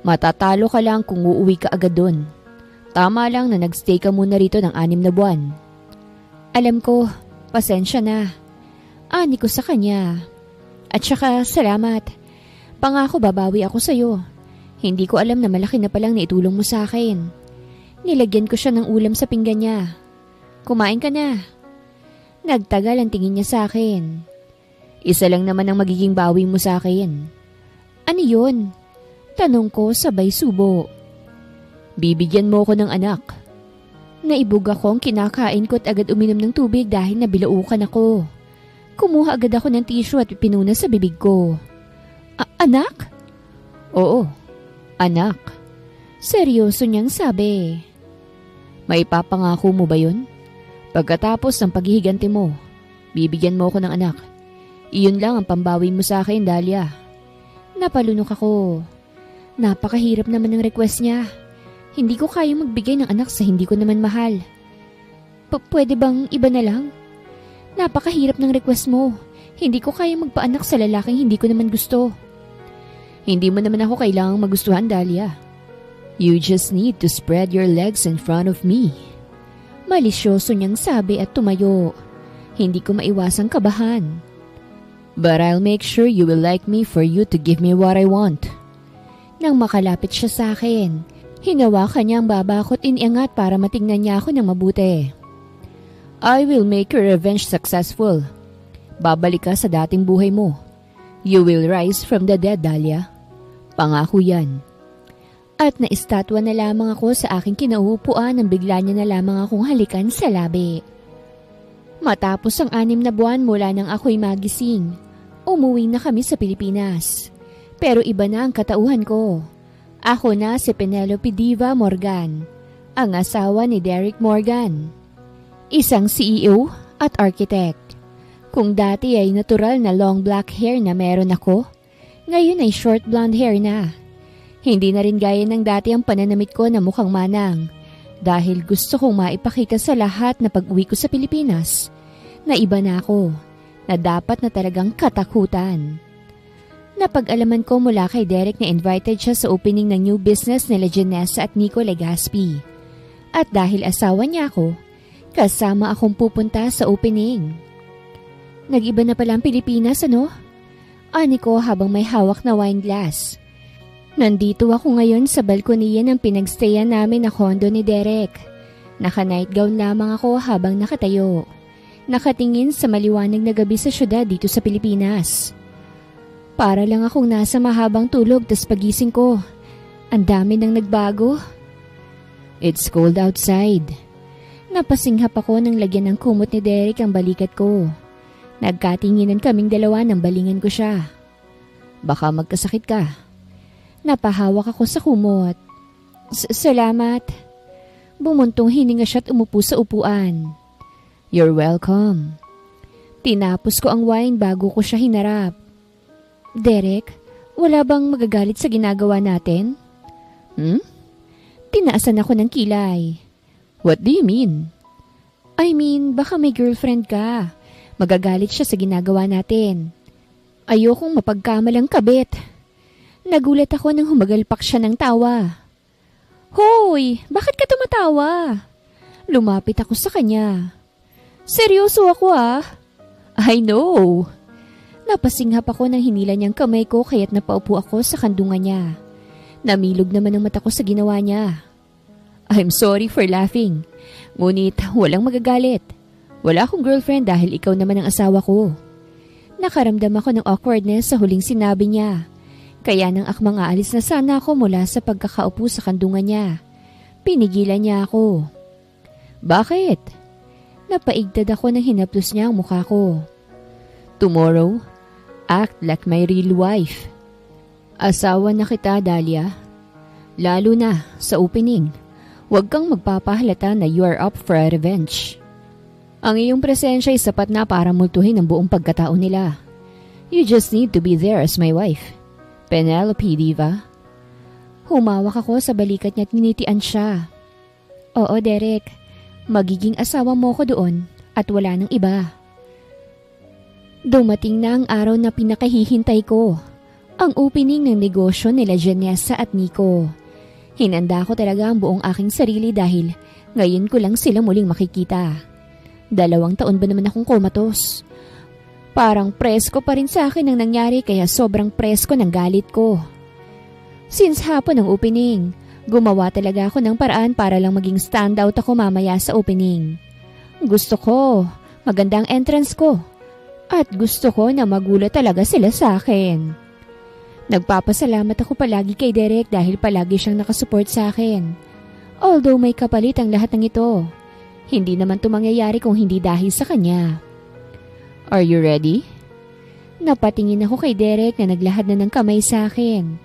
Matatalo ka lang kung uuwi ka agad doon. Tama lang na nagstay ka muna rito ng 6 na buwan. Alam ko, pasensya na. Ani ko sa kanya. At saka salamat. Pangako babawi ako sa'yo. Hindi ko alam na malaki na palang naitulong mo sa akin. Nilagyan ko siya ng ulam sa pinggan niya. Kumain ka na. Nagtagal ang tingin niya sa akin. Isa lang naman ang magiging bawi mo sa akin. Ano yun? Tanong ko sabay subo. Bibigyan mo ko ng anak. Naibog akong kinakain ko at agad uminom ng tubig dahil nabilaukan ako. Kumuha agad ako ng tissue at pinuna sa bibig ko. Anak? Oo, anak. Seryoso niyang sabi. May papangako mo ba yun? Pagkatapos ng paghihiganti mo, bibigyan mo ko ng anak. Iyon lang ang pambawi mo sa akin, Dahlia. Napalunok ako. Napakahirap naman ng request niya. Hindi ko kayang magbigay ng anak sa hindi ko naman mahal. Pwede bang iba na lang? Napakahirap ng request mo. Hindi ko kayang magpaanak sa lalaking hindi ko naman gusto. Hindi mo naman ako kailangang magustuhan, Dahlia. You just need to spread your legs in front of me. Malisyoso niyang sabi at tumayo. Hindi ko maiwasang kabahan. But I'll make sure you will like me for you to give me what I want. Nang makalapit siya sa akin, hinawakan niya ang baba ko't iniangat para matingnan niya ako ng mabuti. I will make your revenge successful. Babalik ka sa dating buhay mo. You will rise from the dead, Dahlia. Pangako yan. At naistatwa na lamang ako sa aking kinauupuan nang bigla niya na lamang akong halikan sa labi. Matapos ang 6 na buwan mula nang ako'y magising, umuwi na kami sa Pilipinas. Pero iba na ang katauhan ko. Ako na si Penelope Diva Morgan, ang asawa ni Derek Morgan. Isang CEO at architect. Kung dati ay natural na long black hair na meron ako, ngayon ay short blonde hair na. Hindi na rin gaya ng dati ang pananamit ko na mukhang manang dahil gusto kong maipakita sa lahat na pag-uwi ko sa Pilipinas na iba na ako, na dapat na talagang katakutan. Napag-alaman ko mula kay Derek na invited siya sa opening ng new business nila Janessa at Nico Legaspi. At dahil asawa niya ako, kasama akong pupunta sa opening. Nag-iba na pala ang Pilipinas, ano? Ani ko habang may hawak na wine glass. Nandito ako ngayon sa balkoniya ng pinagstayan namin na condo ni Derek. Naka-night gown lamang ako habang nakatayo. Nakatingin sa maliwanag na gabi sa syudad dito sa Pilipinas. Para lang akong nasa mahabang tulog tas pagising ko. Ang dami nang nagbago. It's cold outside. Napasinghap ako nang lagyan ng kumot ni Derek ang balikat ko. Nagkatinginan kaming dalawa nang balingan ko siya. Baka magkasakit ka. Napahawak ako sa kumot. Salamat. Bumuntong hininga siya at umupo sa upuan. You're welcome. Tinapos ko ang wine bago ko siya hinarap. Derek, wala bang magagalit sa ginagawa natin? Tinaasan ako ng kilay. What do you mean? I mean, baka may girlfriend ka. Magagalit siya sa ginagawa natin. Ayokong mapagkamalang kabit. Nagulat ako nang humagalpak siya ng tawa. Hoy, bakit ka tumatawa? Lumapit ako sa kanya. Seryoso ako ah. I know. Napasinghap ako nang hinila niyang kamay ko kaya't napaupo ako sa kandungan niya. Namilog naman ang mata ko sa ginawa niya. I'm sorry for laughing. Ngunit walang magagalit. Wala akong girlfriend dahil ikaw naman ang asawa ko. Nakaramdam ako ng awkwardness sa huling sinabi niya. Kaya nang akmang aalis na sana ako mula sa pagkakaupo sa kandungan niya. Pinigilan niya ako. Bakit? Napaigtad ako nang hinaplos niya ang mukha ko. Tomorrow, act like my real wife. Asawa na kita, Dahlia. Lalo na sa opening. Huwag kang magpapahalata na you are up for a revenge. Ang iyong presensya ay sapat na para multuhin ang buong pagkatao nila. You just need to be there as my wife. Penelope, diva. Humawak ako sa balikat niya at ninitian siya. Oo, Derek. Magiging asawa mo ko doon at wala nang iba. Dumating na ang araw na pinakahihintay ko. Ang opening ng negosyo nila Janessa at Nico. Hinanda ko talaga ang buong aking sarili dahil ngayon ko lang sila muling makikita. 2 taon ba naman akong komatos? Parang presko pa rin sa akin ang nangyari kaya sobrang presko ng galit ko. Since hapon ng opening, gumawa talaga ako ng paraan para lang maging standout ako mamaya sa opening. Gusto ko, magandang entrance ko. At gusto ko na magulat talaga sila sa akin. Nagpapasalamat ako palagi kay Derek dahil palagi siyang nakasupport sa akin. Although may kapalit ang lahat ng ito, hindi naman ito mangyayari kung hindi dahil sa kanya. Are you ready? Napatingin ako kay Derek na naglahad na ng kamay sa akin.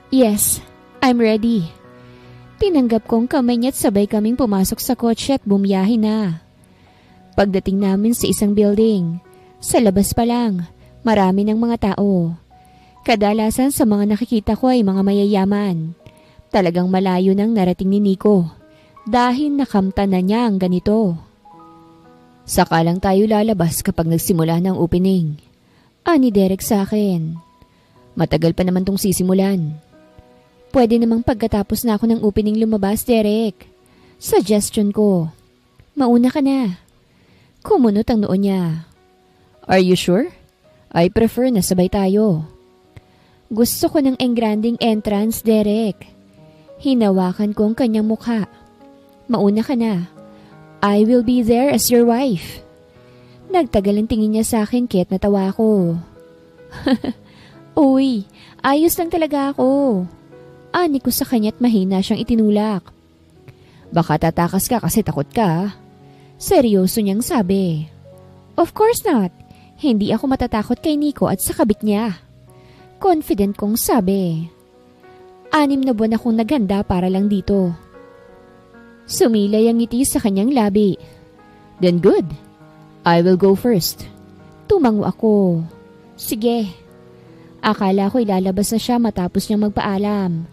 Yes, I'm ready. Tinanggap ko ang kamay niya at sabay kaming pumasok sa kotse at bumiyahe na. Pagdating namin sa isang building, sa labas pa lang, marami ng mga tao. Kadalasan sa mga nakikita ko ay mga mayayaman. Talagang malayo nang narating ni Nico dahil nakamta na niya ang ganito. Saka lang tayo lalabas kapag nagsimula ng opening. Ani Derek sa akin. Matagal pa naman tong sisimulan. Pwede namang pagkatapos na ako ng opening lumabas, Derek. Suggestion ko. Mauna ka na. Kumunot ang noo niya. Are you sure? I prefer na sabay tayo. Gusto ko ng engranding entrance, Derek. Hinawakan ko ang kanyang mukha. Mauna ka na. I will be there as your wife. Nagtagal ang tingin niya sa akin kaya't natawa ko. Uy, ayos lang talaga ako. Ani ko sa kanya't mahina siyang itinulak. Baka tatakas ka kasi takot ka. Seryoso niyang sabi. Of course not. Hindi ako matatakot kay Nico at sa kabit niya. Confident kong sabi. 6 na buwan akong naghanda para lang dito. Sumilay ang ngiti sa kanyang labi. Then good. I will go first. Tumango ako. Sige. Akala ko ilalabas na siya matapos niyang magpaalam.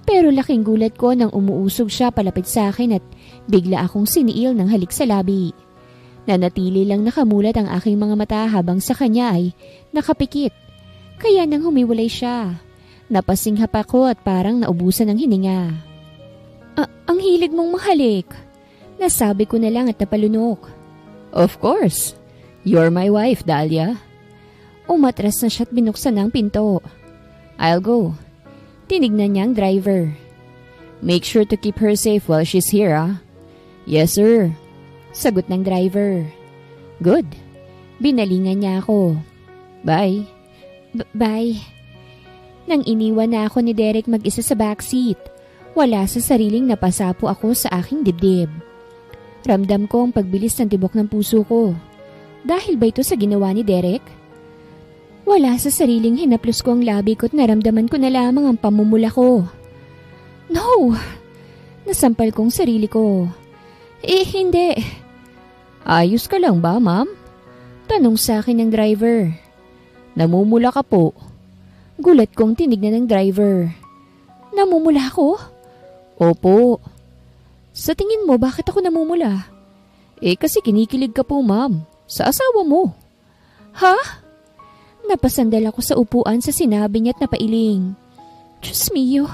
Pero laking gulat ko nang umuusog siya palapit sa akin at bigla akong siniil ng halik sa labi. Nanatili lang nakamulat ang aking mga mata habang sa kanya ay nakapikit. Kaya nang humiwalay siya, napasinghap ako at parang naubusan ng hininga. Ang hilig mong mahalik. Nasabi ko na lang at napalunok. Of course. You're my wife, Dahlia. Umatras na siya at binuksan ang pinto. I'll go. Tinignan niya ang driver. Make sure to keep her safe while she's here, ah? Yes, sir. Sagot ng driver. Good. Binalingan niya ako. Bye. Bye. Nang iniwan na ako ni Derek mag-isa sa backseat, wala sa sariling napasapo ako sa aking dibdib. Ramdam ko ang pagbilis ng tibok ng puso ko. Dahil ba ito sa ginawa ni Derek? Wala sa sariling hinaplos ko ang labi ko at naramdaman ko na lamang ang pamumula ko. No! Nasampal kong sarili ko. Hindi. Ayos ka lang ba, ma'am? Tanong sa akin ng driver. Namumula ka po. Gulat kong tinignan ng driver. Namumula ako? Opo. Sa tingin mo, bakit ako namumula? Kasi kinikilig ka po, ma'am. Sa asawa mo. Ha? Napasandal ako sa upuan sa sinabi niya at napailing. Diyos mio.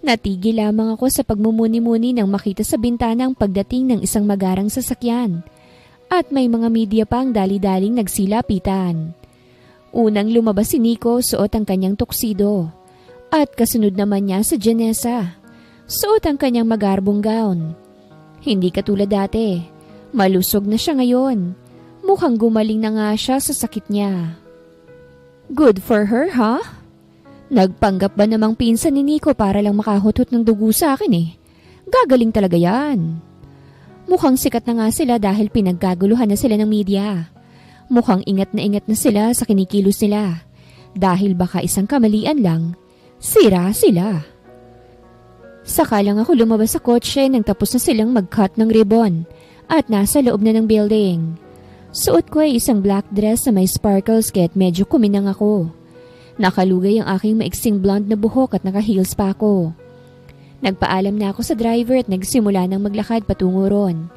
Natigil lamang ako sa pagmumuni-muni nang makita sa bintana ang pagdating ng isang magarang sasakyan. At may mga media pang dali-daling nagsilapitan. Unang lumabas si Nico suot ang kanyang tuksido. At kasunod naman niya sa Janessa. Suot ang kanyang magarbong gown. Hindi katulad dati. Malusog na siya ngayon. Mukhang gumaling na nga siya sa sakit niya. Good for her, ha? Nagpanggap ba namang pinsan ni Nico para lang makahutot ng dugo sa akin eh? Gagaling talaga yan. Mukhang sikat na nga sila dahil pinaggaguluhan na sila ng media. Mukhang ingat na sila sa kinikilos nila. Dahil baka isang kamalian lang, sira sila. Saka lang ako lumabas sa kotse nang tapos na silang mag-cut ng ribbon at nasa loob na ng building. Suot ko ay isang black dress na may sparkles kaya't medyo kuminang ako. Nakalugay ang aking maiksing blonde na buhok at naka-heels pa ako. Nagpaalam na ako sa driver at nagsimula ng maglakad patungo ron.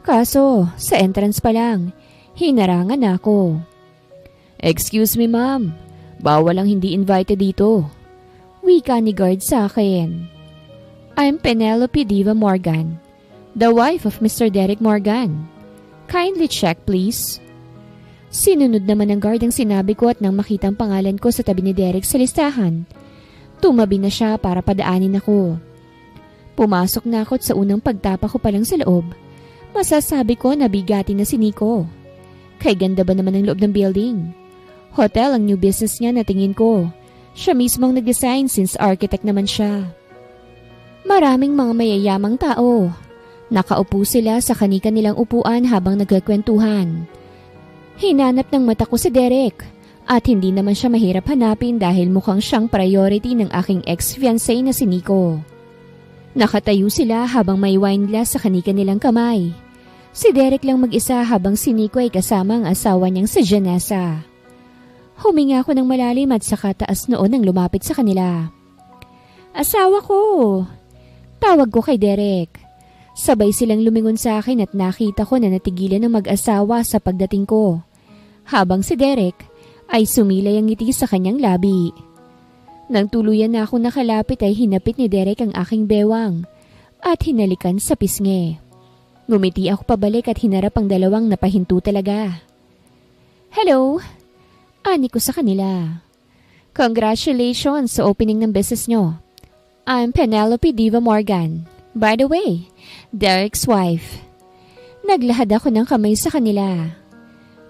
Kaso, sa entrance pa lang, hinarangan na ako. Excuse me ma'am, bawal ang hindi invited dito. Wika ni guard sa akin. I'm Penelope Diva Morgan, the wife of Mr. Derek Morgan. Kindly check please. Sinunod naman ng guard ang sinabi ko at nang makita ang pangalan ko sa tabi ni Derek sa listahan, tumabi na siya para padaanin ako. Pumasok na ako at sa unang pagtapa ko pa lang sa loob, masasabi ko na bigati na si Nico. Kay ganda ba naman ang loob ng building? Hotel ang new business niya na tingin ko. Siya mismo ang nag-design since architect naman siya. Maraming mga mayayamang tao. Nakaupo sila sa kani-kanilang upuan habang nagkakwentuhan. Hinanap ng mata ko si Derek at hindi naman siya mahirap hanapin dahil mukhang siyang priority ng aking ex-fiancé na si Nico. Nakatayo sila habang may wine glass sa kani-kanilang kamay. Si Derek lang mag-isa habang si Nico ay kasama ang asawa niyang si Janessa. Huminga ako ng malalim at saka taas noon nang lumapit sa kanila. Asawa ko! Tawag ko kay Derek. Sabay silang lumingon sa akin at nakita ko na natigilan ng mag-asawa sa pagdating ko. Habang si Derek ay sumilay ang ngiti sa kanyang labi. Nang tuluyan na ako nakalapit ay hinapit ni Derek ang aking bewang at hinalikan sa pisngi. Ngumiti ako pabalik at hinarap ang dalawang napahinto talaga. Hello! Ani ko sa kanila. Congratulations sa opening ng business nyo. I'm Penelope Diva Morgan. By the way, Derek's wife. Naglahad ako ng kamay sa kanila.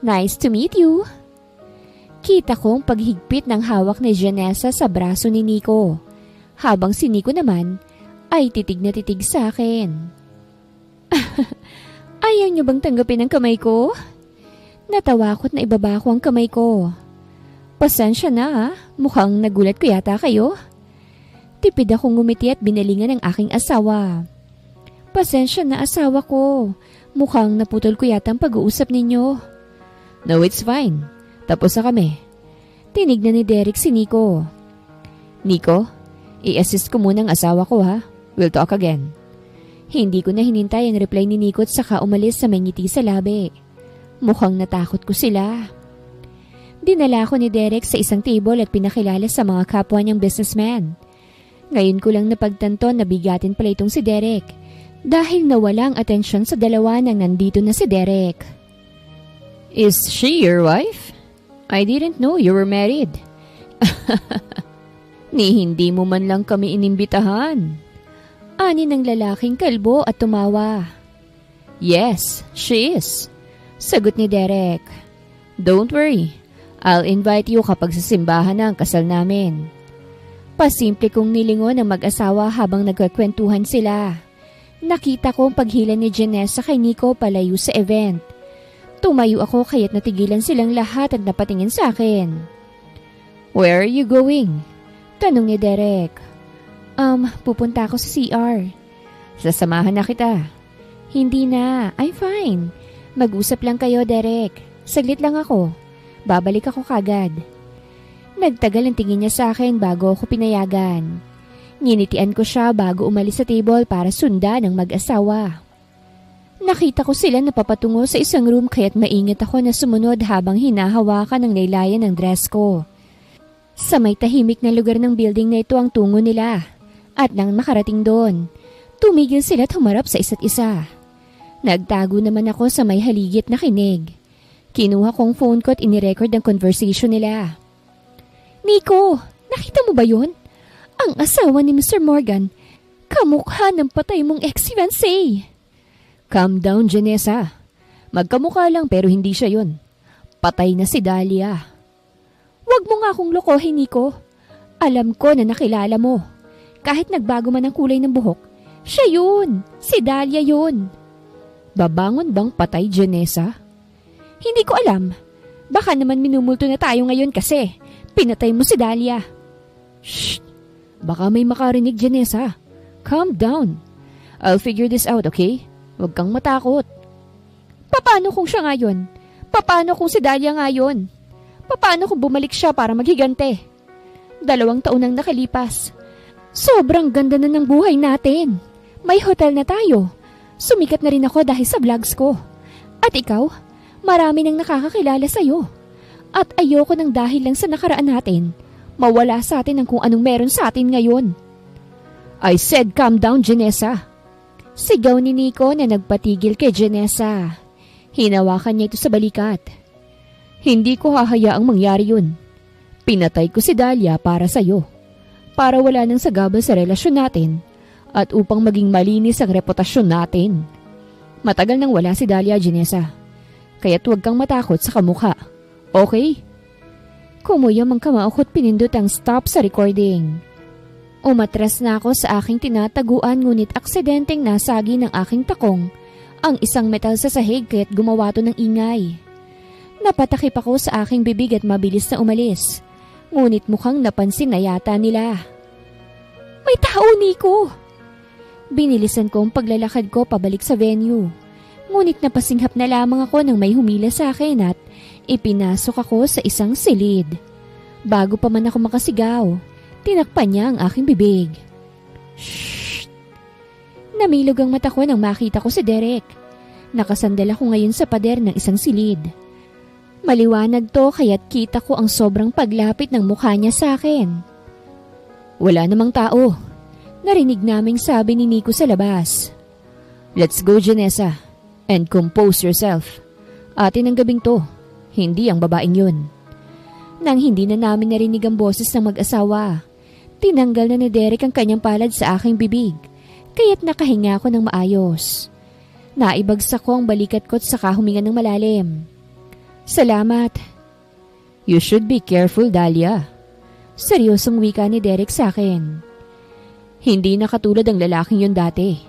Nice to meet you. Kita kong paghigpit ng hawak ni Janessa sa braso ni Nico, habang si Nico naman ay titig na titig sa akin. Ayaw niyo bang tanggapin ang kamay ko? Natawa ko't na ibaba ko ang kamay ko. Pasensya na, mukhang nagulat ko yata kayo. Tipid akong ngumiti at binalingan ng aking asawa. Pasensya na asawa ko. Mukhang naputol ko yata ang pag-uusap ninyo. No, it's fine. Tapos na kami. Tinignan ni Derek si Nico. Nico, i-assist ko muna ang asawa ko ha. We'll talk again. Hindi ko na hinintay ang reply ni Nico at saka umalis sa may ngiti sa labi. Mukhang natakot ko sila. Dinala ko ni Derek sa isang table at pinakilala sa mga kapwa niyang businessman. Ngayon ko lang napagtanto na bigatin pala itong si Derek dahil nawala ang atensyon sa dalawa nang nandito na si Derek. Is she your wife? I didn't know you were married. Ni hindi mo man lang kami inimbitahan. Ani ng lalaking kalbo at tumawa. Yes, she is. Sagot ni Derek. Don't worry, I'll invite you kapag sa simbahan na ang kasal namin. Pasimple kong nilingon ang mag-asawa habang nagkakwentuhan sila. Nakita ko ang paghila ni Janessa kay Nico palayo sa event. Tumayo ako kaya't natigilan silang lahat at napatingin sa akin. Where are you going? Tanong ni Derek. Pupunta ako sa CR. Sasamahan na kita. Hindi na, I'm fine. Mag-usap lang kayo, Derek. Saglit lang ako. Babalik ako kagad. Nagtagal ang tingin niya sa akin bago ako pinayagan. Nginitian ko siya bago umalis sa table para sundan ng mag-asawa. Nakita ko sila napapatungo sa isang room kaya't maingat ako na sumunod habang hinahawakan ng laylayan ng dress ko. Sa may tahimik na lugar ng building na ito ang tungo nila. At nang makarating doon, tumigil sila at humarap sa isa't isa. Nagtago naman ako sa may haligit na kinig. Kinuha kong phone ko at inirecord ang conversation nila. Nico, nakita mo ba yun? Ang asawa ni Mr. Morgan, Kamukha ng patay mong ex-fiancé. Calm down, Janessa. Magkamukha lang pero hindi siya yun. Patay na si Dahlia. Huwag mo nga akong lokohin, Nico. Alam ko na nakilala mo. Kahit nagbago man ang kulay ng buhok, siya yun. Si Dahlia yun. Babangon bang patay, Janessa? Hindi ko alam. Baka naman minumulto na tayo ngayon kasi pinatay mo si Dahlia. Shh! Baka may makarinig, Janessa. Calm down. I'll figure this out, okay? Huwag kang matakot. Paano kung siya ngayon? Paano kung si Dahlia ngayon? Paano kung bumalik siya para maghigante? 2 taon nang nakalipas. Sobrang ganda na ng buhay natin. May hotel na tayo. Sumikat na rin ako dahil sa vlogs ko. At ikaw, marami nang nakakakilala sa'yo. At ayoko nang dahil lang sa nakaraan natin, mawala sa atin ang kung anong meron sa atin ngayon. I said calm down, Janessa. Sigaw ni Nico na nagpatigil kay Janessa. Hinawakan niya ito sa balikat. Hindi ko hahayaang mangyari yun. Pinatay ko si Dahlia para sa'yo. Para wala nang sagabal sa relasyon natin at upang maging malinis ang reputasyon natin. Matagal nang wala si Dahlia, Janessa. Kaya't huwag kang matakot sa kamukha. Okay? Kumuyom ang kamao ko't pinindot ang stop sa recording. Umatras na ako sa aking tinataguan ngunit aksidenteng nasagi ng aking takong ang isang metal sa sahig kaya't gumawa to ng ingay. Napatakip ako sa aking bibig at mabilis na umalis. Ngunit mukhang napansin na yata nila. May tao, Nico! Binilisan ko ang paglalakad ko pabalik sa venue. Ngunit napasinghap na lamang ako nang may humila sa akin at ipinasok ako sa isang silid. Bago pa man ako makasigaw, tinakpan niya ang aking bibig. Shh! Namilog ang mata ko nang makita ko si Derek. Nakasandal ako ngayon sa pader ng isang silid. Maliwanag to kaya't kita ko ang sobrang paglapit ng mukha niya sa akin. Wala namang tao. Narinig naming sabi ni Nico sa labas. Let's go, Janessa. And compose yourself. Atin ang gabing to. Hindi ang babaeng yun. Nang hindi na namin narinig ang boses ng mag-asawa, tinanggal na ni Derek ang kanyang palad sa aking bibig, kaya't nakahinga ako ng maayos. Naibagsak ko ang balikat ko at saka huminga ng malalim. Salamat. You should be careful, Dahlia. Seryosong wika ni Derek sa akin. Hindi na katulad ang lalaking yun dati.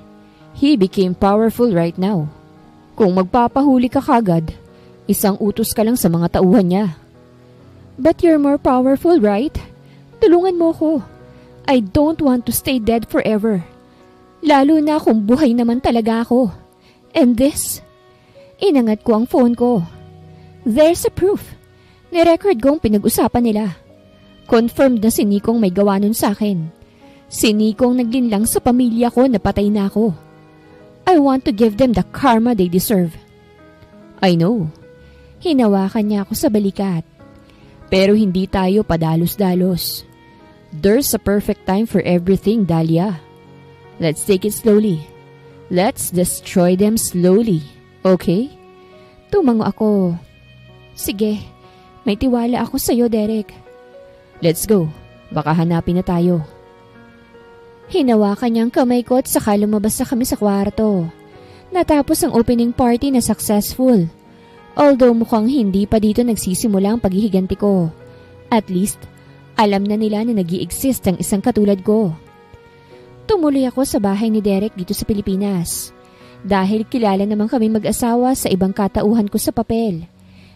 He became powerful right now. Kung magpapahuli ka kagad, isang utos ka lang sa mga tauhan niya. But you're more powerful, right? Tulungan mo ko. I don't want to stay dead forever. Lalo na kung buhay naman talaga ako. And this? Inangat ko ang phone ko. There's a proof. Nirecord ko ang pinag-usapan nila. Confirmed na si Nikong may gawa nun sa akin. Si Nikong naglinlang sa pamilya ko na patay na ako. I want to give them the karma they deserve. I know. Hinawakan niya ako sa balikat. Pero hindi tayo padalos-dalos. There's a perfect time for everything, Dahlia. Let's take it slowly. Let's destroy them slowly, okay? Tumango ako. Sige, may tiwala ako sa'yo, Derek. Let's go. Baka hanapin na tayo. Hinawakan niya ang kamay ko at saka lumabas na kami sa kwarto. Natapos ang opening party na successful. Although mukhang hindi pa dito nagsisimula ang paghihiganti ko. At least, alam na nila na nag-i-exist ang isang katulad ko. Tumuloy ako sa bahay ni Derek dito sa Pilipinas. Dahil kilala naman kami mag-asawa sa ibang katauhan ko sa papel.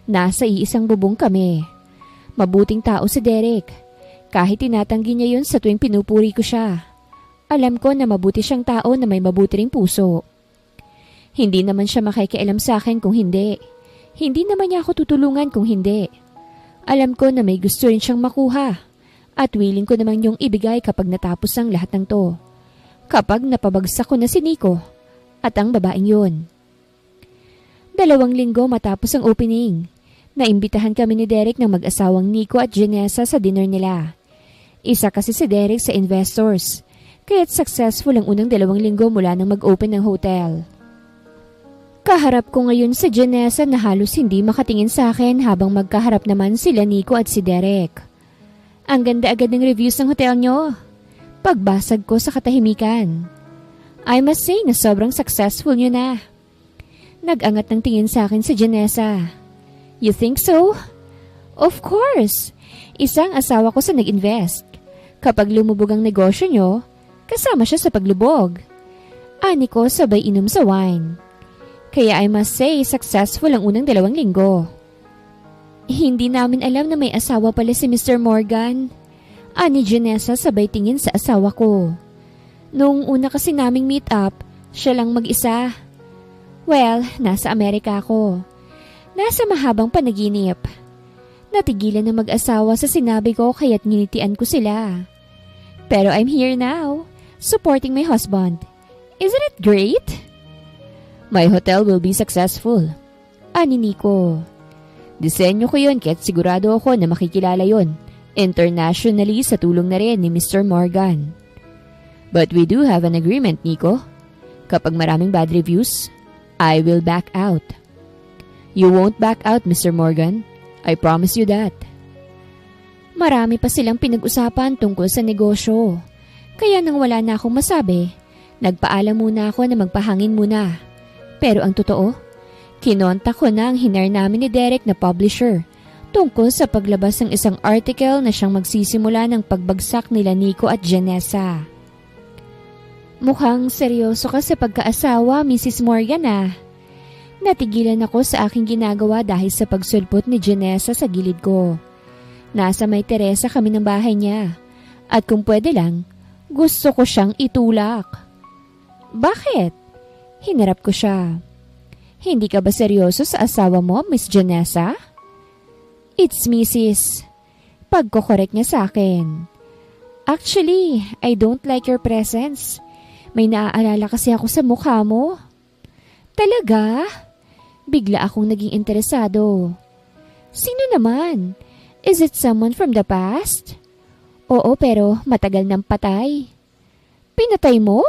Nasa iisang bubong kami. Mabuting tao si Derek. Kahit tinatanggi niya yun sa tuwing pinupuri ko siya. Alam ko na mabuti siyang tao na may mabuti ring puso. Hindi naman siya makikialam sa akin kung hindi. Hindi naman niya ako tutulungan kung hindi. Alam ko na may gusto rin siyang makuha. At willing ko naman yung ibigay kapag natapos ang lahat ng to. Kapag napabagsak ko na si Nico at ang babaeng yun. 2 linggo matapos ang opening, naimbitahan kami ni Derek ng mag-asawang Nico at Janessa sa dinner nila. Isa kasi si Derek sa investors, kaya't successful ang unang 2 linggo mula nang mag-open ng hotel. Kaharap ko ngayon si Janessa na halos hindi makatingin sa akin habang magkaharap naman sila Nico at si Derek. Ang ganda agad ng reviews ng hotel nyo. Pagbasag ko sa katahimikan. I must say na sobrang successful nyo na. Nag-angat ng tingin sa akin si Janessa. You think so? Of course. Isang asawa ko sa nag-invest. Kapag lumubog ang negosyo nyo, kasama siya sa paglubog. Ani ko sabay inom sa wine. Kaya I must say successful ang unang 2 linggo. Hindi namin alam na may asawa pala si Mr. Morgan. Ani Janessa sabay tingin sa asawa ko. Noong una kasi naming meet up, siya lang mag-isa. Well, nasa Amerika ako. Nasa mahabang panaginip. Natigilan na mag-asawa sa sinabi ko kaya't nginitian ko sila. Pero I'm here now, supporting my husband. Isn't it great? My hotel will be successful. Ani Nico. Disenyo ko yun kaya't sigurado ako na makikilala yun. Internationally sa tulong na rin ni Mr. Morgan. But we do have an agreement, Nico. Kapag maraming bad reviews, I will back out. You won't back out, Mr. Morgan. I promise you that. Marami pa silang pinag-usapan tungkol sa negosyo. Kaya nang wala na akong masabi, nagpaalam muna ako na magpahangin muna. Pero ang totoo, kinontak ko na ang hinar namin ni Derek na publisher tungkol sa paglabas ng isang article na siyang magsisimula ng pagbagsak nila Nico at Janessa. Mukhang seryoso ka sa pagkaasawa, Mrs. Morgan ah. Natigilan ako sa aking ginagawa dahil sa pagsulpot ni Janessa sa gilid ko. Nasa may Teresa kami ng bahay niya. At kung pwede lang, gusto ko siyang itulak. Bakit? Hinarap ko siya. Hindi ka ba seryoso sa asawa mo, Miss Janessa? It's Mrs. Pagkokorek niya sa akin. Actually, I don't like your presence. May naaalala kasi ako sa mukha mo. Talaga? Bigla akong naging interesado. Sino naman? Is it someone from the past? Oo, pero matagal nang patay. Pinatay mo?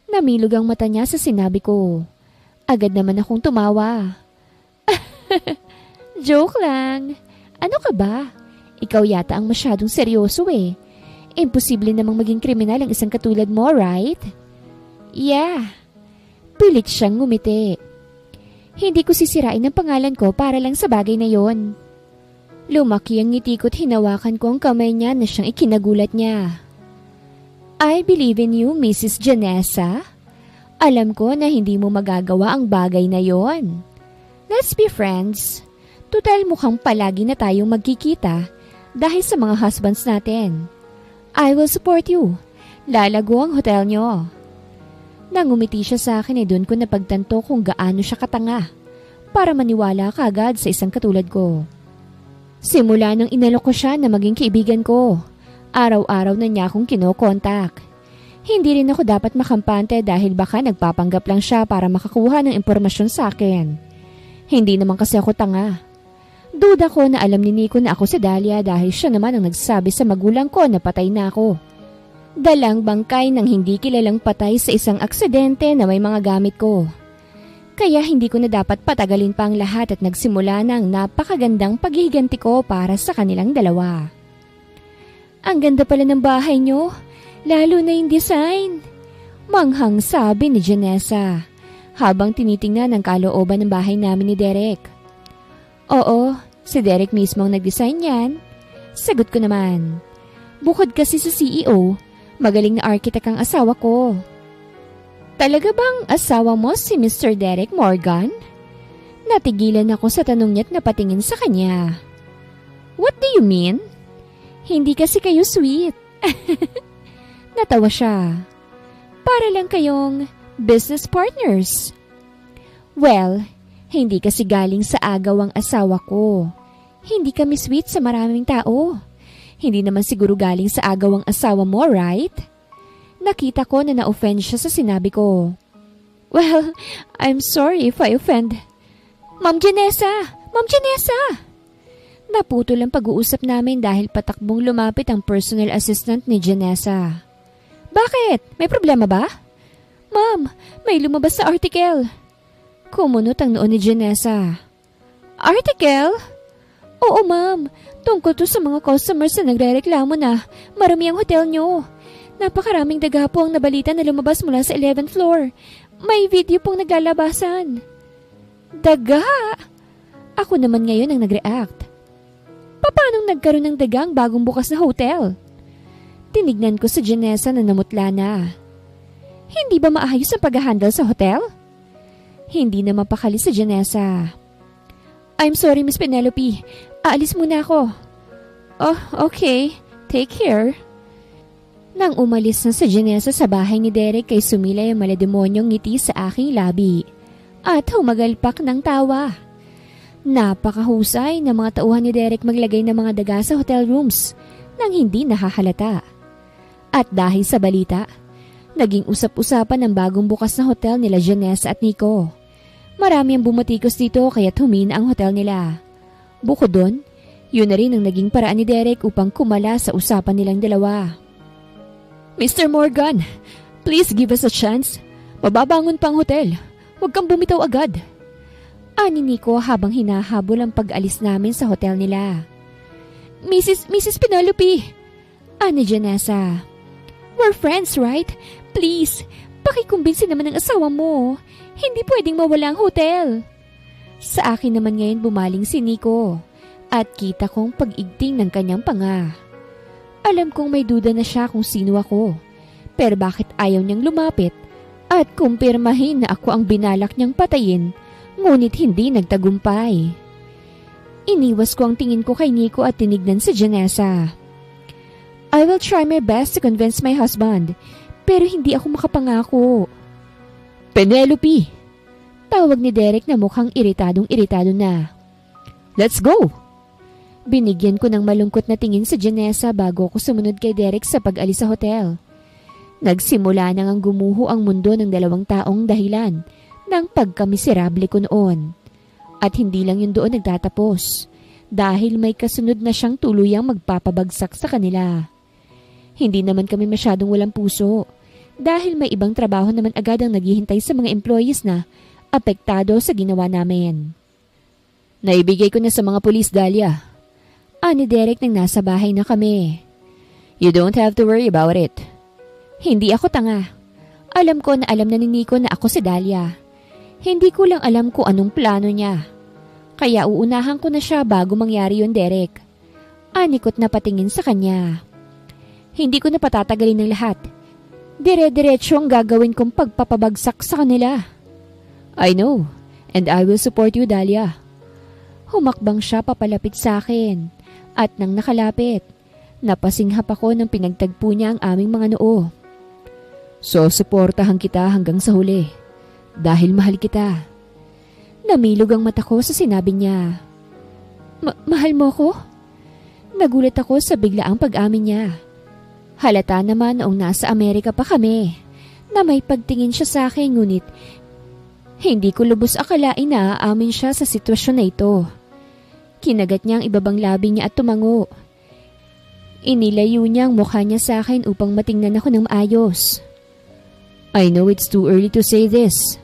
Namilog ang mata niya sa sinabi ko. Agad naman akong tumawa. Joke lang. Ano ka ba? Ikaw yata ang masyadong seryoso eh. Imposible namang maging kriminal ang isang katulad mo, right? Yeah. Pilit siyang ngumiti. Hindi ko sisirain ang pangalan ko para lang sa bagay na yon. Lumaki ang ngiti ko't hinawakan ko ang kamay niya na siyang ikinagulat niya. I believe in you, Mrs. Janessa. Alam ko na hindi mo magagawa ang bagay na yon. Let's be friends. Tutal mukhang palagi na tayong magkikita dahil sa mga husbands natin. I will support you. Lalago ang hotel nyo. Nangumiti siya sa akin doon ko napagtanto kung gaano siya katanga para maniwala kaagad sa isang katulad ko. Simula nang inalok ko siya na maging kaibigan ko, araw-araw na niya akong kinokontak. Hindi rin ako dapat makampante dahil baka nagpapanggap lang siya para makakuha ng impormasyon sa akin. Hindi naman kasi ako tanga. Duda ko na alam ni Nico na ako si Dahlia dahil siya naman ang nagsabi sa magulang ko na patay na ako. Dalang bangkay ng hindi kilalang patay sa isang aksidente na may mga gamit ko. Kaya hindi ko na dapat patagalin pa ang lahat at nagsimula ng napakagandang paghihiganti ko para sa kanilang dalawa. Ang ganda pala ng bahay nyo, lalo na yung design. Manghang sabi ni Janessa habang tinitingnan ang kalooban ng bahay namin ni Derek. Oo, si Derek mismo ang nag-design yan. Sagot ko naman. Bukod kasi sa CEO, magaling na architect ang asawa ko. Talaga bang asawa mo si Mr. Derek Morgan? Natigilan ako sa tanong niya't napatingin sa kanya. What do you mean? Hindi kasi kayo sweet. Natawa siya. Para lang kayong business partners. Well, hindi kasi galing sa agaw ang asawa ko. Hindi kami sweet sa maraming tao. Hindi naman siguro galing sa agaw ang asawa mo, right? Nakita ko na na-offend siya sa sinabi ko. Well, I'm sorry if I offend. Ma'am Janessa! Ma'am Janessa! Naputol ang pag-uusap namin dahil patakbong lumapit ang personal assistant ni Janessa. Bakit? May problema ba? Ma'am, may lumabas sa article. Kumunot ang noon ni Janessa. Article? Oo ma'am, tungkol to sa mga customers na nagrereklamo na marami ang hotel nyo. Napakaraming daga po ang nabalita na lumabas mula sa 11th floor. May video pong naglalabasan. Daga? Ako naman ngayon ang nag-react. Paano nagkaroon ng daga ang bagong bukas na hotel? Tinignan ko sa Janessa na namutla na. Hindi ba maayos ang pag-handle sa hotel? Hindi na mapakali sa Janessa. I'm sorry, Miss Penelope. Aalis muna ako. Oh, okay. Take care. Nang umalis na si Janessa sa bahay ni Derek kay sumilay ang malademonyong ngiti sa aking labi at humagalpak ng tawa. Napakahusay na mga tauhan ni Derek maglagay ng mga daga sa hotel rooms nang hindi nahahalata. At dahil sa balita, naging usap-usapan ang bagong bukas na hotel nila Janessa at Nico. Marami ang bumatikos dito kaya't humina ang hotel nila. Bukod doon, yun na rin ang naging paraan ni Derek upang kumala sa usapan nilang dalawa. Mr. Morgan, please give us a chance. Mababangon pa ang hotel. Huwag kang bumitaw agad. Ani Nico habang hinahabol ang pag-alis namin sa hotel nila. Mrs. Penelope. Ani Janessa. We're friends, right? Please, pakikumbinsi naman ang asawa mo. Hindi pwedeng mawala ang hotel. Sa akin naman ngayon bumaling si Nico at kita kong pag-igting ng kanyang panga. Alam kong may duda na siya kung sino ako, pero bakit ayaw niyang lumapit at kumpirmahin na ako ang binalak niyang patayin, ngunit hindi nagtagumpay. Iniwas ko ang tingin ko kay Nico at tinignan si Janessa. I will try my best to convince my husband, pero hindi ako makapangako. Penelope! Tawag ni Derek na mukhang iritadong-iritado na. Let's go! Binigyan ko ng malungkot na tingin sa Janessa bago ako sumunod kay Derek sa pag-alis sa hotel. Nagsimula nang gumuho ang mundo ng dalawang taong dahilan ng pagkamiserable ko noon. At hindi lang yun doon nagtatapos dahil may kasunod na siyang tuluyang magpapabagsak sa kanila. Hindi naman kami masyadong walang puso dahil may ibang trabaho naman agad ang naghihintay sa mga employees na apektado sa ginawa namin. Naibigay ko na sa mga pulis, Dahlia. Ani Derek nang nasa bahay na kami. You don't have to worry about it. Hindi ako tanga. Alam ko na alam na ni Nico na ako si Dahlia. Hindi ko lang alam kung anong plano niya. Kaya uunahan ko na siya bago mangyari yun, Derek. Anikot na patingin sa kanya. Hindi ko na patatagalin ng lahat. Dire-diretso ang gagawin kong pagpapabagsak sa kanila. I know, and I will support you, Dahlia. Humakbang siya papalapit sa akin. At nang nakalapit, napasinghap ako nang pinagtagpo niya ang aming mga noo. So, suportahan kita hanggang sa huli. Dahil mahal kita. Namilog ang mata ko sa sinabi niya. Mahal mo ko? Nagulat ako sa biglaang pag-amin niya. Halata naman noong nasa Amerika pa kami na may pagtingin siya sa akin ngunit hindi ko lubos akalain na aamin siya sa sitwasyon na ito. Kinagat niya ang ibabang labi niya at tumango. Inilayo niya ang mukha niya sa akin upang matingnan ako ng maayos. I know it's too early to say this.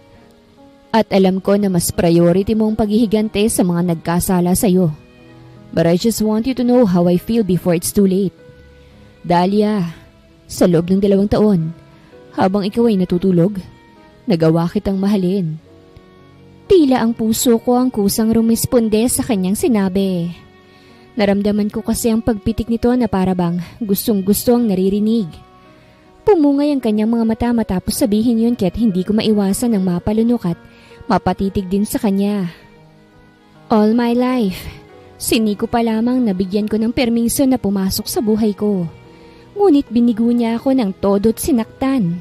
At alam ko na mas priority mo ang paghihigante sa mga nagkasala sa iyo. But I just want you to know how I feel before it's too late. Dahlia, sa loob ng 2 taon, habang ikaw ay natutulog, nagawa kitang mahalin. Tila ang puso ko ang kusang rumisponde sa kanyang sinabi. Naramdaman ko kasi ang pagpitik nito na parabang gustong-gusto ang naririnig. Pumungay ang kanyang mga mata matapos sabihin yun kaya't hindi ko maiwasan ang mapalunok at mapatitig din sa kanya. All my life, sini ko pa lamang nabigyan ko ng permiso na pumasok sa buhay ko. Ngunit binigo niya ako ng todo't sinaktan.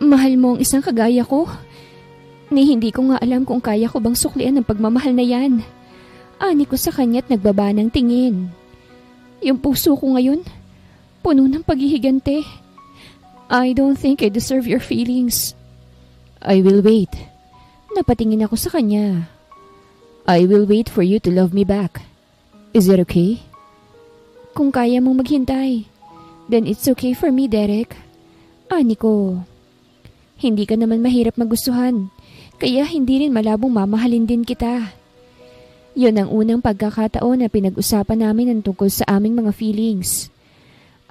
Mahal mo ang isang kagaya ko? Ni hindi ko nga alam kung kaya ko bang suklian ang pagmamahal na yan. Ani ko sa kanya't nagbaba ng tingin. Yung puso ko ngayon, puno ng paghihigante. I don't think I deserve your feelings. I will wait. Napatingin ako sa kanya. I will wait for you to love me back. Is it okay? Kung kaya mong maghintay, then it's okay for me, Derek. Ani ko. Hindi ka naman mahirap magustuhan. Kaya hindi rin malabong mamahalin din kita. Yun ang unang pagkakataon na pinag-usapan namin ang tungkol sa aming mga feelings.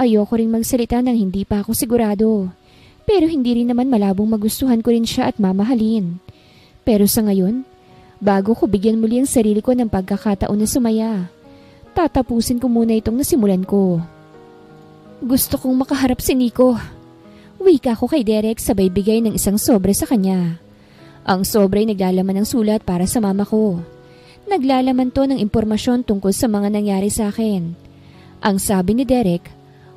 Ayoko ring magsalita nang hindi pa ako sigurado. Pero hindi rin naman malabong magustuhan ko rin siya at mamahalin. Pero sa ngayon, bago ko bigyan muli ang sarili ko ng pagkakataon na sumaya, tatapusin ko muna itong nasimulan ko. Gusto kong makaharap si Nico. Wika ko kay Derek sabay bigay ng isang sobre sa kanya. Ang sobre ay naglalaman ng sulat para sa mama ko. Naglalaman to ng impormasyon tungkol sa mga nangyari sa akin. Ang sabi ni Derek,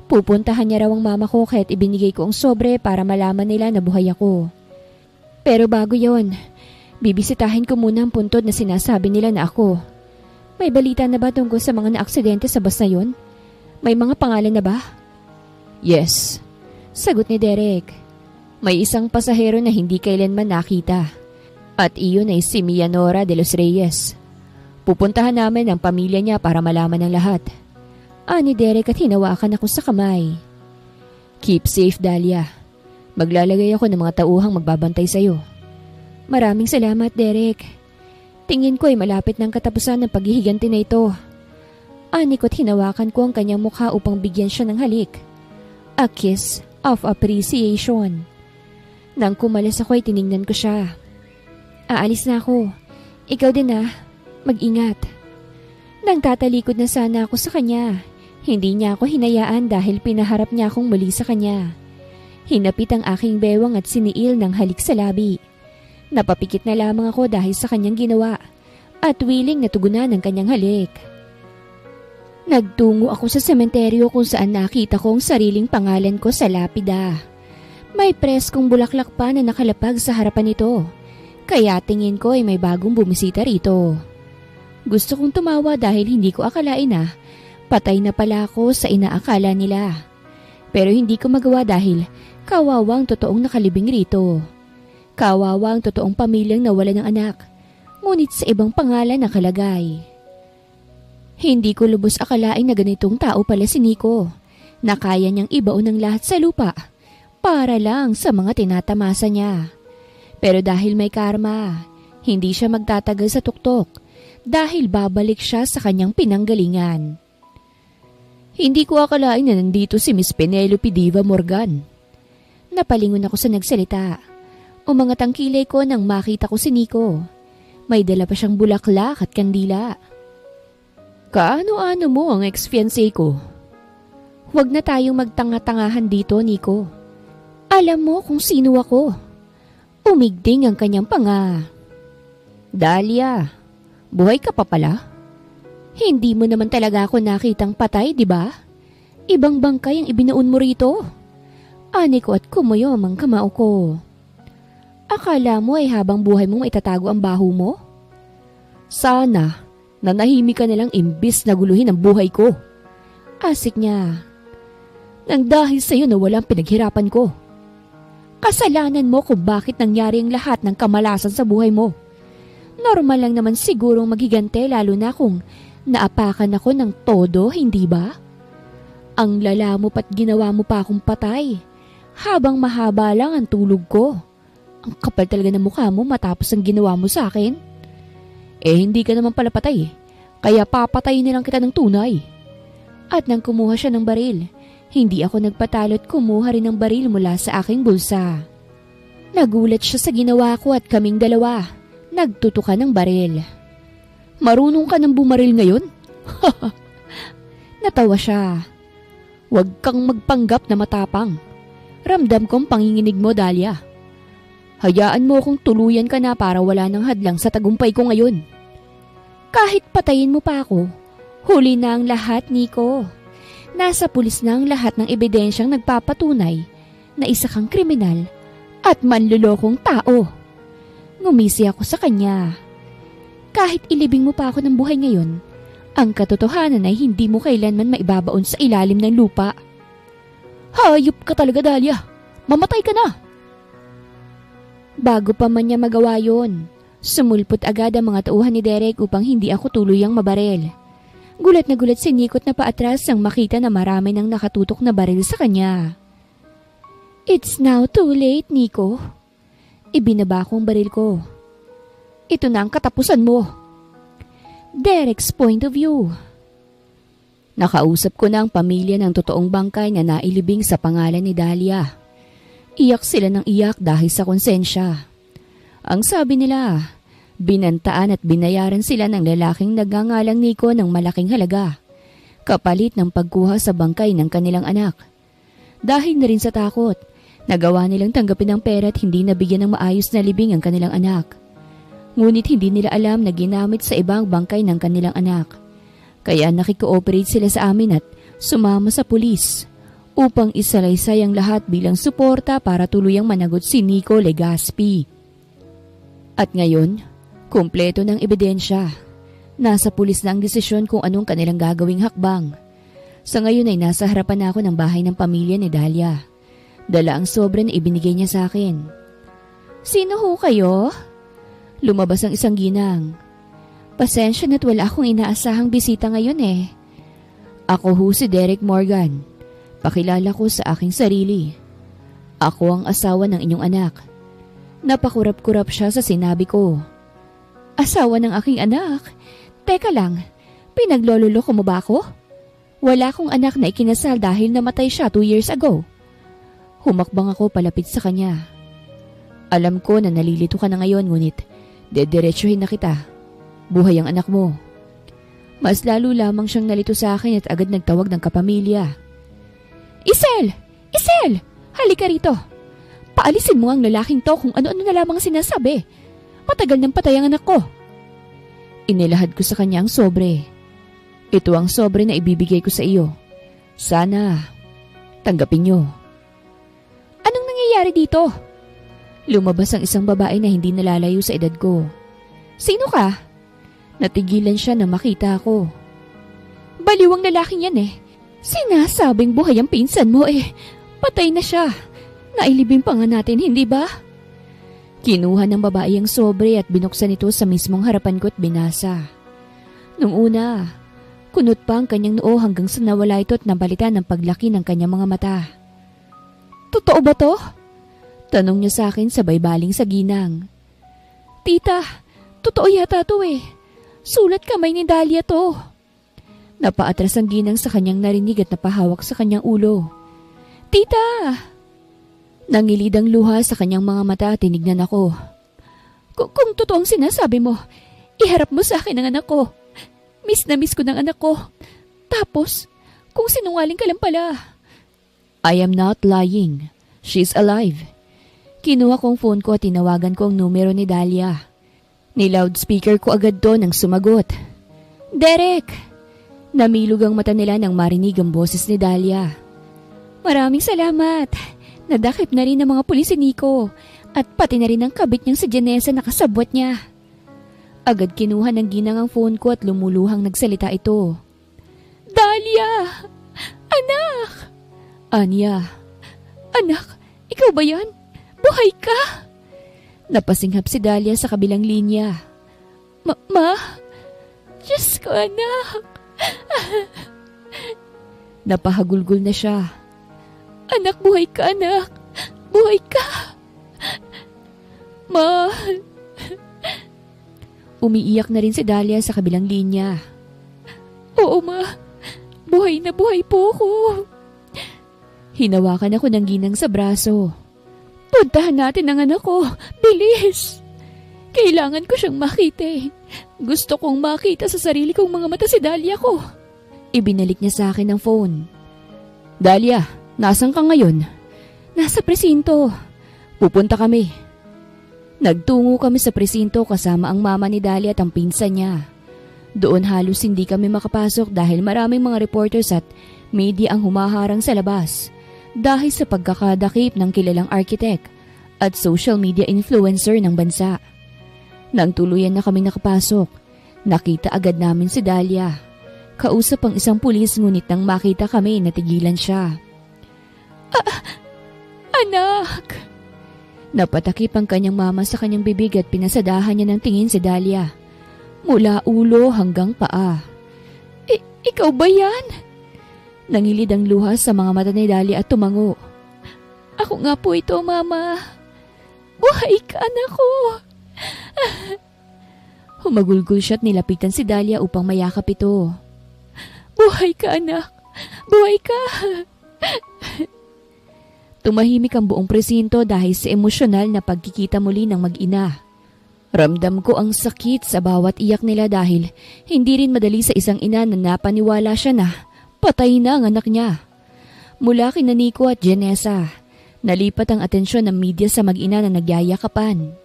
pupuntahan niya raw ang mama ko kaya't ibinigay ko ang sobre para malaman nila na buhay ako. Pero bago yon, bibisitahin ko muna ang puntod na sinasabi nila na ako. May balita na ba tungkol sa mga naaksidente sa bus na yon? May mga pangalan na ba? Yes, sagot ni Derek. May isang pasahero na hindi kailanman nakita. At iyon ay si Mianora de los Reyes. Pupuntahan namin ang pamilya niya para malaman ang lahat. Ani Derek at hinawakan ako sa kamay. Keep safe, Dahlia. Maglalagay ako ng mga tauhang magbabantay sa'yo. Maraming salamat, Derek. Tingin ko ay malapit ng katapusan ng paghihiganti na ito. Ani ko't hinawakan ko ang kanyang mukha upang bigyan siya ng halik. A kiss of appreciation. Nang kumalas ako ay tiningnan ko siya. Aalis na ako. Ikaw din mag-ingat. Nang tatalikod na sana ako sa kanya, hindi niya ako hinayaan dahil pinaharap niya akong muli sa kanya. Hinapit ang aking bewang at siniil ng halik sa labi. Napapikit na lamang ako dahil sa kanyang ginawa at willing na tugunan ang kanyang halik. Nagtungo ako sa sementeryo kung saan nakita ko ang sariling pangalan ko sa lapida. May preskong bulaklak pa na nakalapag sa harapan nito, kaya tingin ko ay may bagong bumisita rito. Gusto kong tumawa dahil hindi ko akalain na patay na pala ako sa inaakala nila. Pero hindi ko magawa dahil kawawang totoong nakalibing rito. Kawawang totoong pamilyang nawala ng anak, ngunit sa ibang pangalan nakalagay. Hindi ko lubos akalain na ganitong tao pala si Nico, na kaya niyang ibaon ng lahat sa lupa para lang sa mga tinatamasa niya. Pero dahil may karma, hindi siya magtatagal sa tuktok dahil babalik siya sa kanyang pinanggalingan. Hindi ko akalain na nandito si Miss Penelope Diva Morgan. Napalingon ako sa nagsalita. Umangat ang kilay ko nang makita ko si Nico. May dala pa siyang bulaklak at kandila. Kaano-ano mo ang ex-fiancé ko? Huwag na tayong magtanga-tangahan dito, Nico. Alam mo kung sino ako. Umigding ang kanyang panga. Dahlia, buhay ka pa pala? Hindi mo naman talaga ako nakitang patay, di ba? Ibang bangkay ang ibinaon mo rito. Ani ko at kumuyom ang kamao ko. Akala mo ay habang buhay mong itatago ang baho mo? Sana, nanahimik ka nalang imbis na guluhin ang buhay ko. Asik niya. Nang dahil sa'yo na walang pinaghirapan ko. Kasalanan mo kung bakit nangyari ang lahat ng kamalasan sa buhay mo. Normal lang naman sigurong maghigante lalo na kung naapakan ako ng todo, hindi ba? Ang lala mo pa't ginawa mo pa akong patay habang mahaba lang ang tulog ko. Ang kapal talaga ng mukha mo matapos ang ginawa mo sa akin. Hindi ka naman pala patay, kaya papatayin nilang kita ng tunay. At nang kumuha siya ng baril, hindi ako nagpatalo't kumuha rin ng baril mula sa aking bulsa. Nagulat siya sa ginawa ko at kaming dalawa nagtutukan ng baril. Marunong ka nang bumaril ngayon? Natawa siya. Huwag kang magpanggap na matapang. Ramdam kong panginginig mo, Dahlia. Hayaan mo akong tuluyan ka na para wala nang hadlang sa tagumpay ko ngayon. Kahit patayin mo pa ako, huli na ang lahat, Nico. Nasa pulis na ang lahat ng ebidensyang nagpapatunay na isa kang kriminal at manlulokong tao. Ngumisi ako sa kanya. Kahit ilibing mo pa ako ng buhay ngayon, ang katotohanan ay hindi mo kailanman maibabaon sa ilalim ng lupa. Hayop ka talaga, Dahlia. Mamatay ka na. Bago pa man niya magawa yun, sumulpot agad ang mga tauhan ni Derek upang hindi ako tuluyang mabaril. Gulat na gulat si Nico at napaatras nang makita na marami nang nakatutok na baril sa kanya. It's now too late, Nico. Ibinaba ko ang baril ko. Ito na ang katapusan mo. Derek's point of view. Nakausap ko na ang pamilya ng totoong bangkay na nailibing sa pangalan ni Dahlia. Iyak sila ng iyak dahil sa konsensya. Ang sabi nila, binantaan at binayaran sila ng lalaking nagngangalang Nico ng malaking halaga, kapalit ng pagkuha sa bangkay ng kanilang anak. Dahil na rin sa takot, nagawa nilang tanggapin ang pera at hindi nabigyan ng maayos na libing ang kanilang anak. Ngunit hindi nila alam na ginamit sa ibang bangkay ng kanilang anak. Kaya nakikooperate sila sa amin at sumama sa pulis upang isalaysay ang lahat bilang suporta para tuluyang managot si Nico Legaspi. At ngayon, kumpleto ng ebidensya. Nasa pulis na ang desisyon kung anong kanilang gagawing hakbang. Sa ngayon ay nasa harapan ako ng bahay ng pamilya ni Dahlia. Dala ang sobre na ibinigay niya sa akin. "Sino ho kayo?" Lumabas ang isang ginang. "Pasensya na't wala akong inaasahang bisita ngayon eh." "Ako ho si Derek Morgan. Pakilala ko sa aking sarili. Ako ang asawa ng inyong anak." Napakurap-kurap siya sa sinabi ko. "Asawa ng aking anak? Teka lang, pinaglololoko mo ba ako? Wala akong anak na ikinasal dahil namatay siya 2 years ago." Humakbang ako palapit sa kanya. "Alam ko na nalilito ka na ngayon, ngunit dediretsuhin na kita. Buhay ang anak mo." Mas lalo lamang siyang nalito sa akin at agad nagtawag ng kapamilya. "Isel! Isel! Halika rito! Paalisin mo ang lalaking to kung ano-ano na lamang sinasabi. Matagal nang patay ang anak ko." Inilahad ko sa kanya ang sobre. "Ito ang sobre na ibibigay ko sa iyo. Sana tanggapin niyo." "Anong nangyayari dito?" Lumabas ang isang babae na hindi nalalayo sa edad ko. "Sino ka?" Natigilan siya na makita ako. "Baliwang lalaking yan eh. Sinasabing buhay ang pinsan mo eh. Patay na siya. Nailibing pa nga natin, hindi ba?" Kinuha ng babae ang sobre at binuksan ito sa mismong harapan ko at binasa. Nung una, kunot pa ang kanyang noo hanggang sa nawala ito at nabalita ng paglaki ng kanyang mga mata. "Totoo ba to?" Tanong niya sa akin sabay baling sa ginang. "Tita, totoo yata to eh. Sulat kamay ni Dahlia to." Napaatras ang ginang sa kanyang narinig at napahawak sa kanyang ulo. "Tita!" Nangilid ang luha sa kanyang mga mata at tinignan ako. Kung totoong sinasabi mo, iharap mo sa akin ang anak ko. Miss na miss ko ng anak ko. Tapos, kung sinungaling ka lang pala." "I am not lying. She's alive." Kinuha kong phone ko at tinawagan ko ang numero ni Dahlia. Ni-loudspeaker ko agad to nang sumagot. "Derek!" Namilog ang mata nila nang marinig ang boses ni Dahlia. "Maraming salamat. Nadakip na rin ng mga pulis si Nico at pati na rin ang kabit niyang si Janessa na kasabwat niya." Agad kinuha ng ginang ang phone ko at lumuluhang nagsalita ito. "Dahlia! Anak! Anya! Anak, ikaw ba yan? Buhay ka?" Napasinghap si Dahlia sa kabilang linya. Ma? Diyos ko, anak!" Napahagulgol na siya. "Anak, buhay ka, anak! Buhay ka! Ma!" Umiiyak na rin si Dahlia sa kabilang linya. "Oo, ma. Buhay na buhay po ako." Hinawakan ako ng ginang sa braso. "Puntahan natin ang anak ko. Bilis! Kailangan ko siyang makita eh. Gusto kong makita sa sarili kong mga mata si Dahlia ko." Ibinalik niya sa akin ang phone. "Dahlia, nasan ka ngayon?" "Nasa presinto. Pupunta kami." Nagtungo kami sa presinto kasama ang mama ni Dahlia at ang pinsan niya. Doon halos hindi kami makapasok dahil maraming mga reporters at media ang humaharang sa labas dahil sa pagkakadakip ng kilalang architect at social media influencer ng bansa. Nang tuluyan na kami nakapasok, nakita agad namin si Dahlia. Kausap ang isang pulis ngunit nang makita kami natigilan siya. "Anak!" Napatakip ang kanyang mama sa kanyang bibig at pinasadahan niya ng tingin si Dahlia. Mula ulo hanggang paa. Ikaw ba yan?" Nangilid ang luha sa mga mata ni Dahlia at tumango. "Ako nga po ito, mama. Buhay ka, anak ko." Humagulgol siya at nilapitan si Dahlia upang mayakap ito. Buhay ka, anak. Buhay ka. Tumahimik ang buong presinto dahil sa emosyonal na pagkikita muli ng mag-ina. Ramdam ko ang sakit sa bawat iyak nila dahil hindi rin madali sa isang ina na napaniwala siya na patay na ang anak niya. Mula kina Nico at Janessa, nalipat ang atensyon ng media sa mag-ina na nagyayakapan.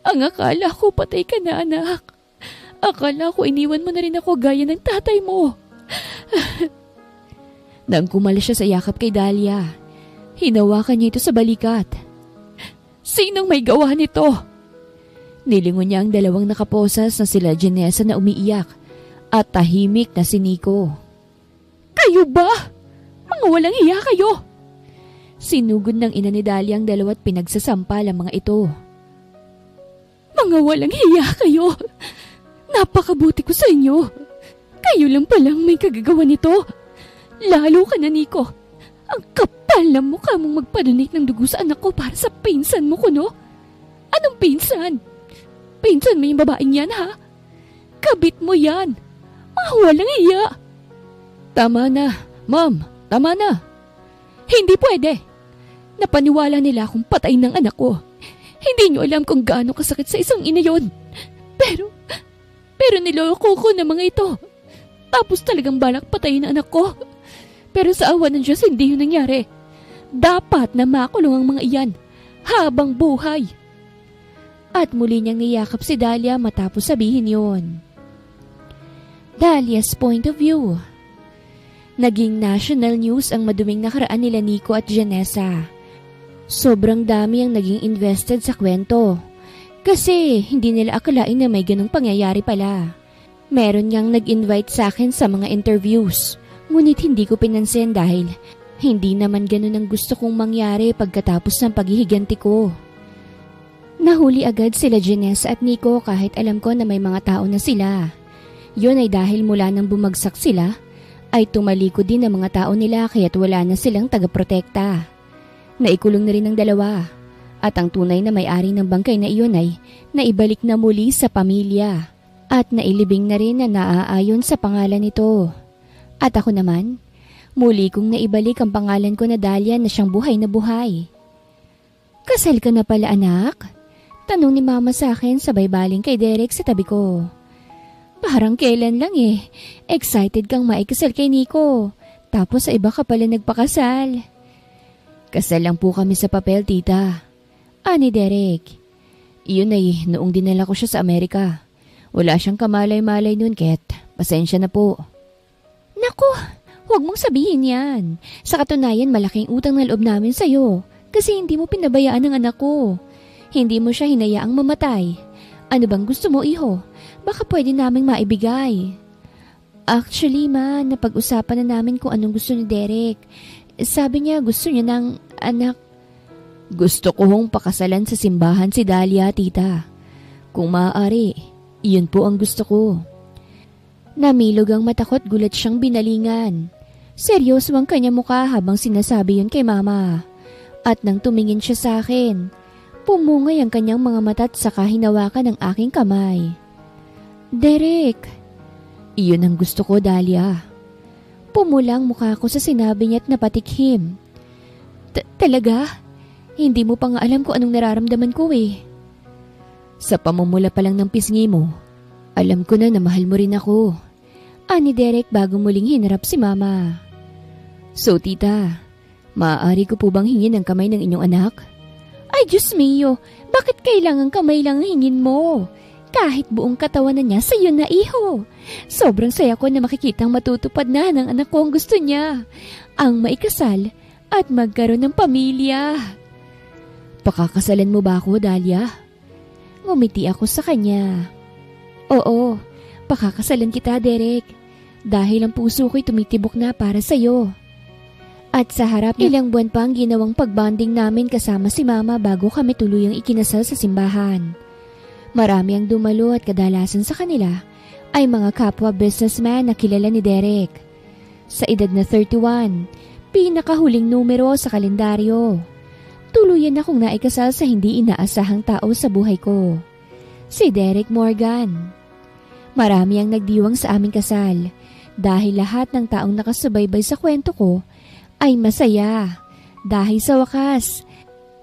Ang akala ko patay ka na, anak. Akala ko iniwan mo na rin ako gaya ng tatay mo. Nang kumala siya sa yakap kay Dahlia, hinawakan niya ito sa balikat. Sinong may gawa nito? Nilingon niya ang dalawang nakaposas na sila Janessa na umiiyak at tahimik na si Nico. Kayo ba? Mga walang hiya kayo! Sinugod ng ina ni Dahlia ang dalawa at pinagsasampal ang mga ito. Mga walang hiya kayo! Napakabuti ko sa inyo! Kayo lang palang may kagagawa nito! Lalo ka na, Nico! Ang kapal na mukha mong magpadunit ng dugo sa anak ko para sa pinsan mo ko, no? Anong pinsan? Pinsan mo yung babaeng yan, ha? Kabit mo yan! Mga walang hiya! Tama na, Ma'am! Tama na! Hindi pwede! Napaniwala nila akong patay ng anak ko. Hindi nyo alam kung gaano kasakit sa isang ina yun. Pero niloko ko ng mga ito. Tapos talagang balak patayin ang anak ko. Pero sa awa ng Diyos, hindi yun nangyari. Dapat na makulong ang mga iyan habang buhay. At muli niyang niyakap si Dahlia matapos sabihin yun. Dahlia's point of view. Naging national news ang maduming nakaraan nila Nico at Janessa. Sobrang dami ang naging invested sa kwento. Kasi hindi nila akalain na may ganong pangyayari pala. Meron niyang nag-invite sa akin sa mga interviews. Ngunit hindi ko pinansin dahil hindi naman ganon ang gusto kong mangyari pagkatapos ng paghihiganti ko. Nahuli agad sila Janessa at Nico kahit alam ko na may mga tao na sila. Yun ay dahil mula nang bumagsak sila, ay tumalikod din ang mga tao nila kaya't wala na silang tagaprotekta. Naikulong na rin ang dalawa at ang tunay na may-ari ng bangkay na iyon ay naibalik na muli sa pamilya at nailibing na rin na naaayon sa pangalan nito. At ako naman, muli kong naibalik ang pangalan ko na Dahlia na siyang buhay na buhay. Kasal ka na pala, anak? Tanong ni mama sa akin sabay baling kay Derek sa tabi ko. Parang kailan lang eh. Excited kang maikasal kay Nico. Tapos sa iba ka pala nagpakasal. Kasal lang po kami sa papel, tita. Ani Derek. Iyon ay noong dinala ko siya sa Amerika. Wala siyang kamalay-malay nun, Ket. Pasensya na po. Naku, huwag mong sabihin yan. Sa katunayan, malaking utang na loob namin sa'yo. Kasi hindi mo pinabayaan ang anak ko. Hindi mo siya hinayaang mamatay. Ano bang gusto mo, iho? Baka pwede naming maibigay. Actually, ma, napag-usapan na namin kung anong gusto ni Derek. Sabi niya gusto niya ng anak. Gusto ko hong pakasalan sa simbahan si Dahlia, tita. Kung maaari, iyon po ang gusto ko. Namilog ang mata ko't gulat siyang binalingan. Seryoso ang kanya mukha habang sinasabi yun kay mama. At nang tumingin siya sa akin, pumungay ang kanyang mga mata at saka hinawakan ang aking kamay. Derek! Iyon ang gusto ko, Dahlia. Pumulang mukha ko sa sinabi niya at napatikhim. Talaga? Hindi mo pa nga alam kung anong nararamdaman ko eh. Sa pamumula pa lang ng pisngi mo, alam ko na mahal mo rin ako. Ani Derek bago muling hinarap si mama. So tita, maaari ko po bang hingin ang kamay ng inyong anak? Ay Diyos mio, bakit kailangan kamay lang hingin mo? Kahit buong katawan na niya sa'yo na iho. Sobrang saya ko na makikitang matutupad na ng anak ko ang gusto niya. Ang maikasal at magkaroon ng pamilya. Pakakasalan mo ba ako, Dahlia? Ngumiti ako sa kanya. Oo, pakakasalan kita, Derek. Dahil ang puso ko'y tumitibok na para sa'yo. At sa harap ilang buwan pa ang ginawang pagbanding namin kasama si mama bago kami tuluyang ikinasal sa simbahan. Marami ang dumalo at kadalasan sa kanila ay mga kapwa businessman na kilala ni Derek. Sa edad na 31, pinakahuling numero sa kalendaryo. Tuluyan akong naikasal sa hindi inaasahang tao sa buhay ko. Si Derek Morgan. Marami ang nagdiwang sa aming kasal. dahil lahat ng taong nakasubaybay sa kwento ko ay masaya. Dahil sa wakas,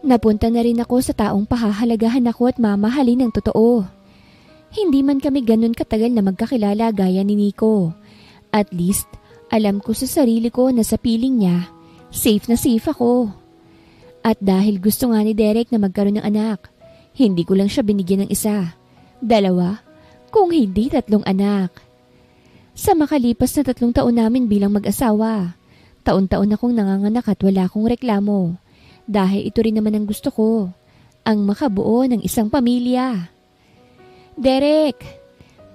napunta na rin ako sa taong pahahalagahan ako at mamahalin ng totoo. Hindi man kami ganun katagal na magkakilala gaya ni Nico. At least, alam ko sa sarili ko na sa piling niya, safe na safe ako. At dahil gusto nga ni Derek na magkaroon ng anak, hindi ko lang siya binigyan ng isa, 2, kung hindi 3 anak. Sa makalipas na 3 taon namin bilang mag-asawa, taon-taon akong nanganganak at wala akong reklamo. Dahil ito rin naman ang gusto ko, ang makabuo ng isang pamilya. Derek,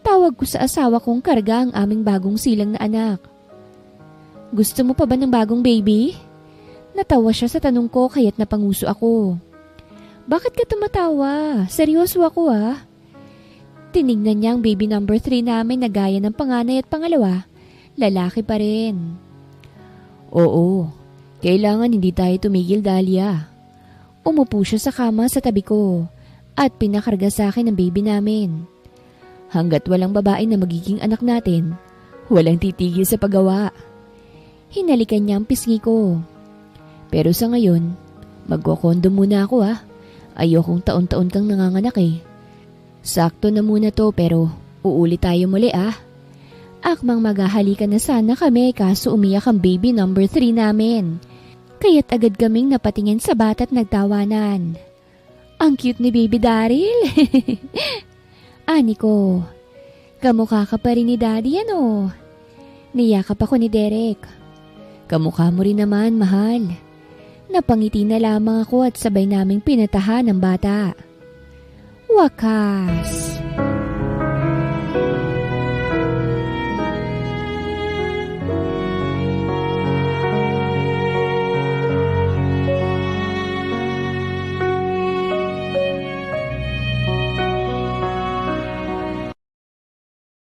tawag ko sa asawa kong karga ang aming bagong silang na anak. Gusto mo pa ba ng bagong baby? Natawa siya sa tanong ko kaya't napanguso ako. Bakit ka tumatawa? Seryoso ako ah. Tinignan niya ang baby number 3 namin na gaya ng panganay at pangalawa. Lalaki pa rin. Oo, kailangan hindi tayo tumigil, Dahlia. Umupo siya sa kama sa tabi ko at pinakarga sa akin ang baby namin. Hanggat walang babae na magiging anak natin, walang titigil sa paggawa. Hinalikan niya ang pisngi ko. Pero sa ngayon, magkokondom muna ako ah. Ayokong taon-taon kang nanganganak eh. Sakto na muna to pero uulit tayo muli ah. Akmang maghahalikan na sana kami kaso umiyak ang baby number 3 namin. Kaya't agad kaming napatingin sa bata at nagtawanan. Ang cute ni Baby Daryl. Ani ko, kamukha ka pa rin ni Daddy ano? Niyakap ako ni Derek. Kamukha mo rin naman, mahal. Napangiti na lamang ako at sabay naming pinatahan ng bata. Wakas.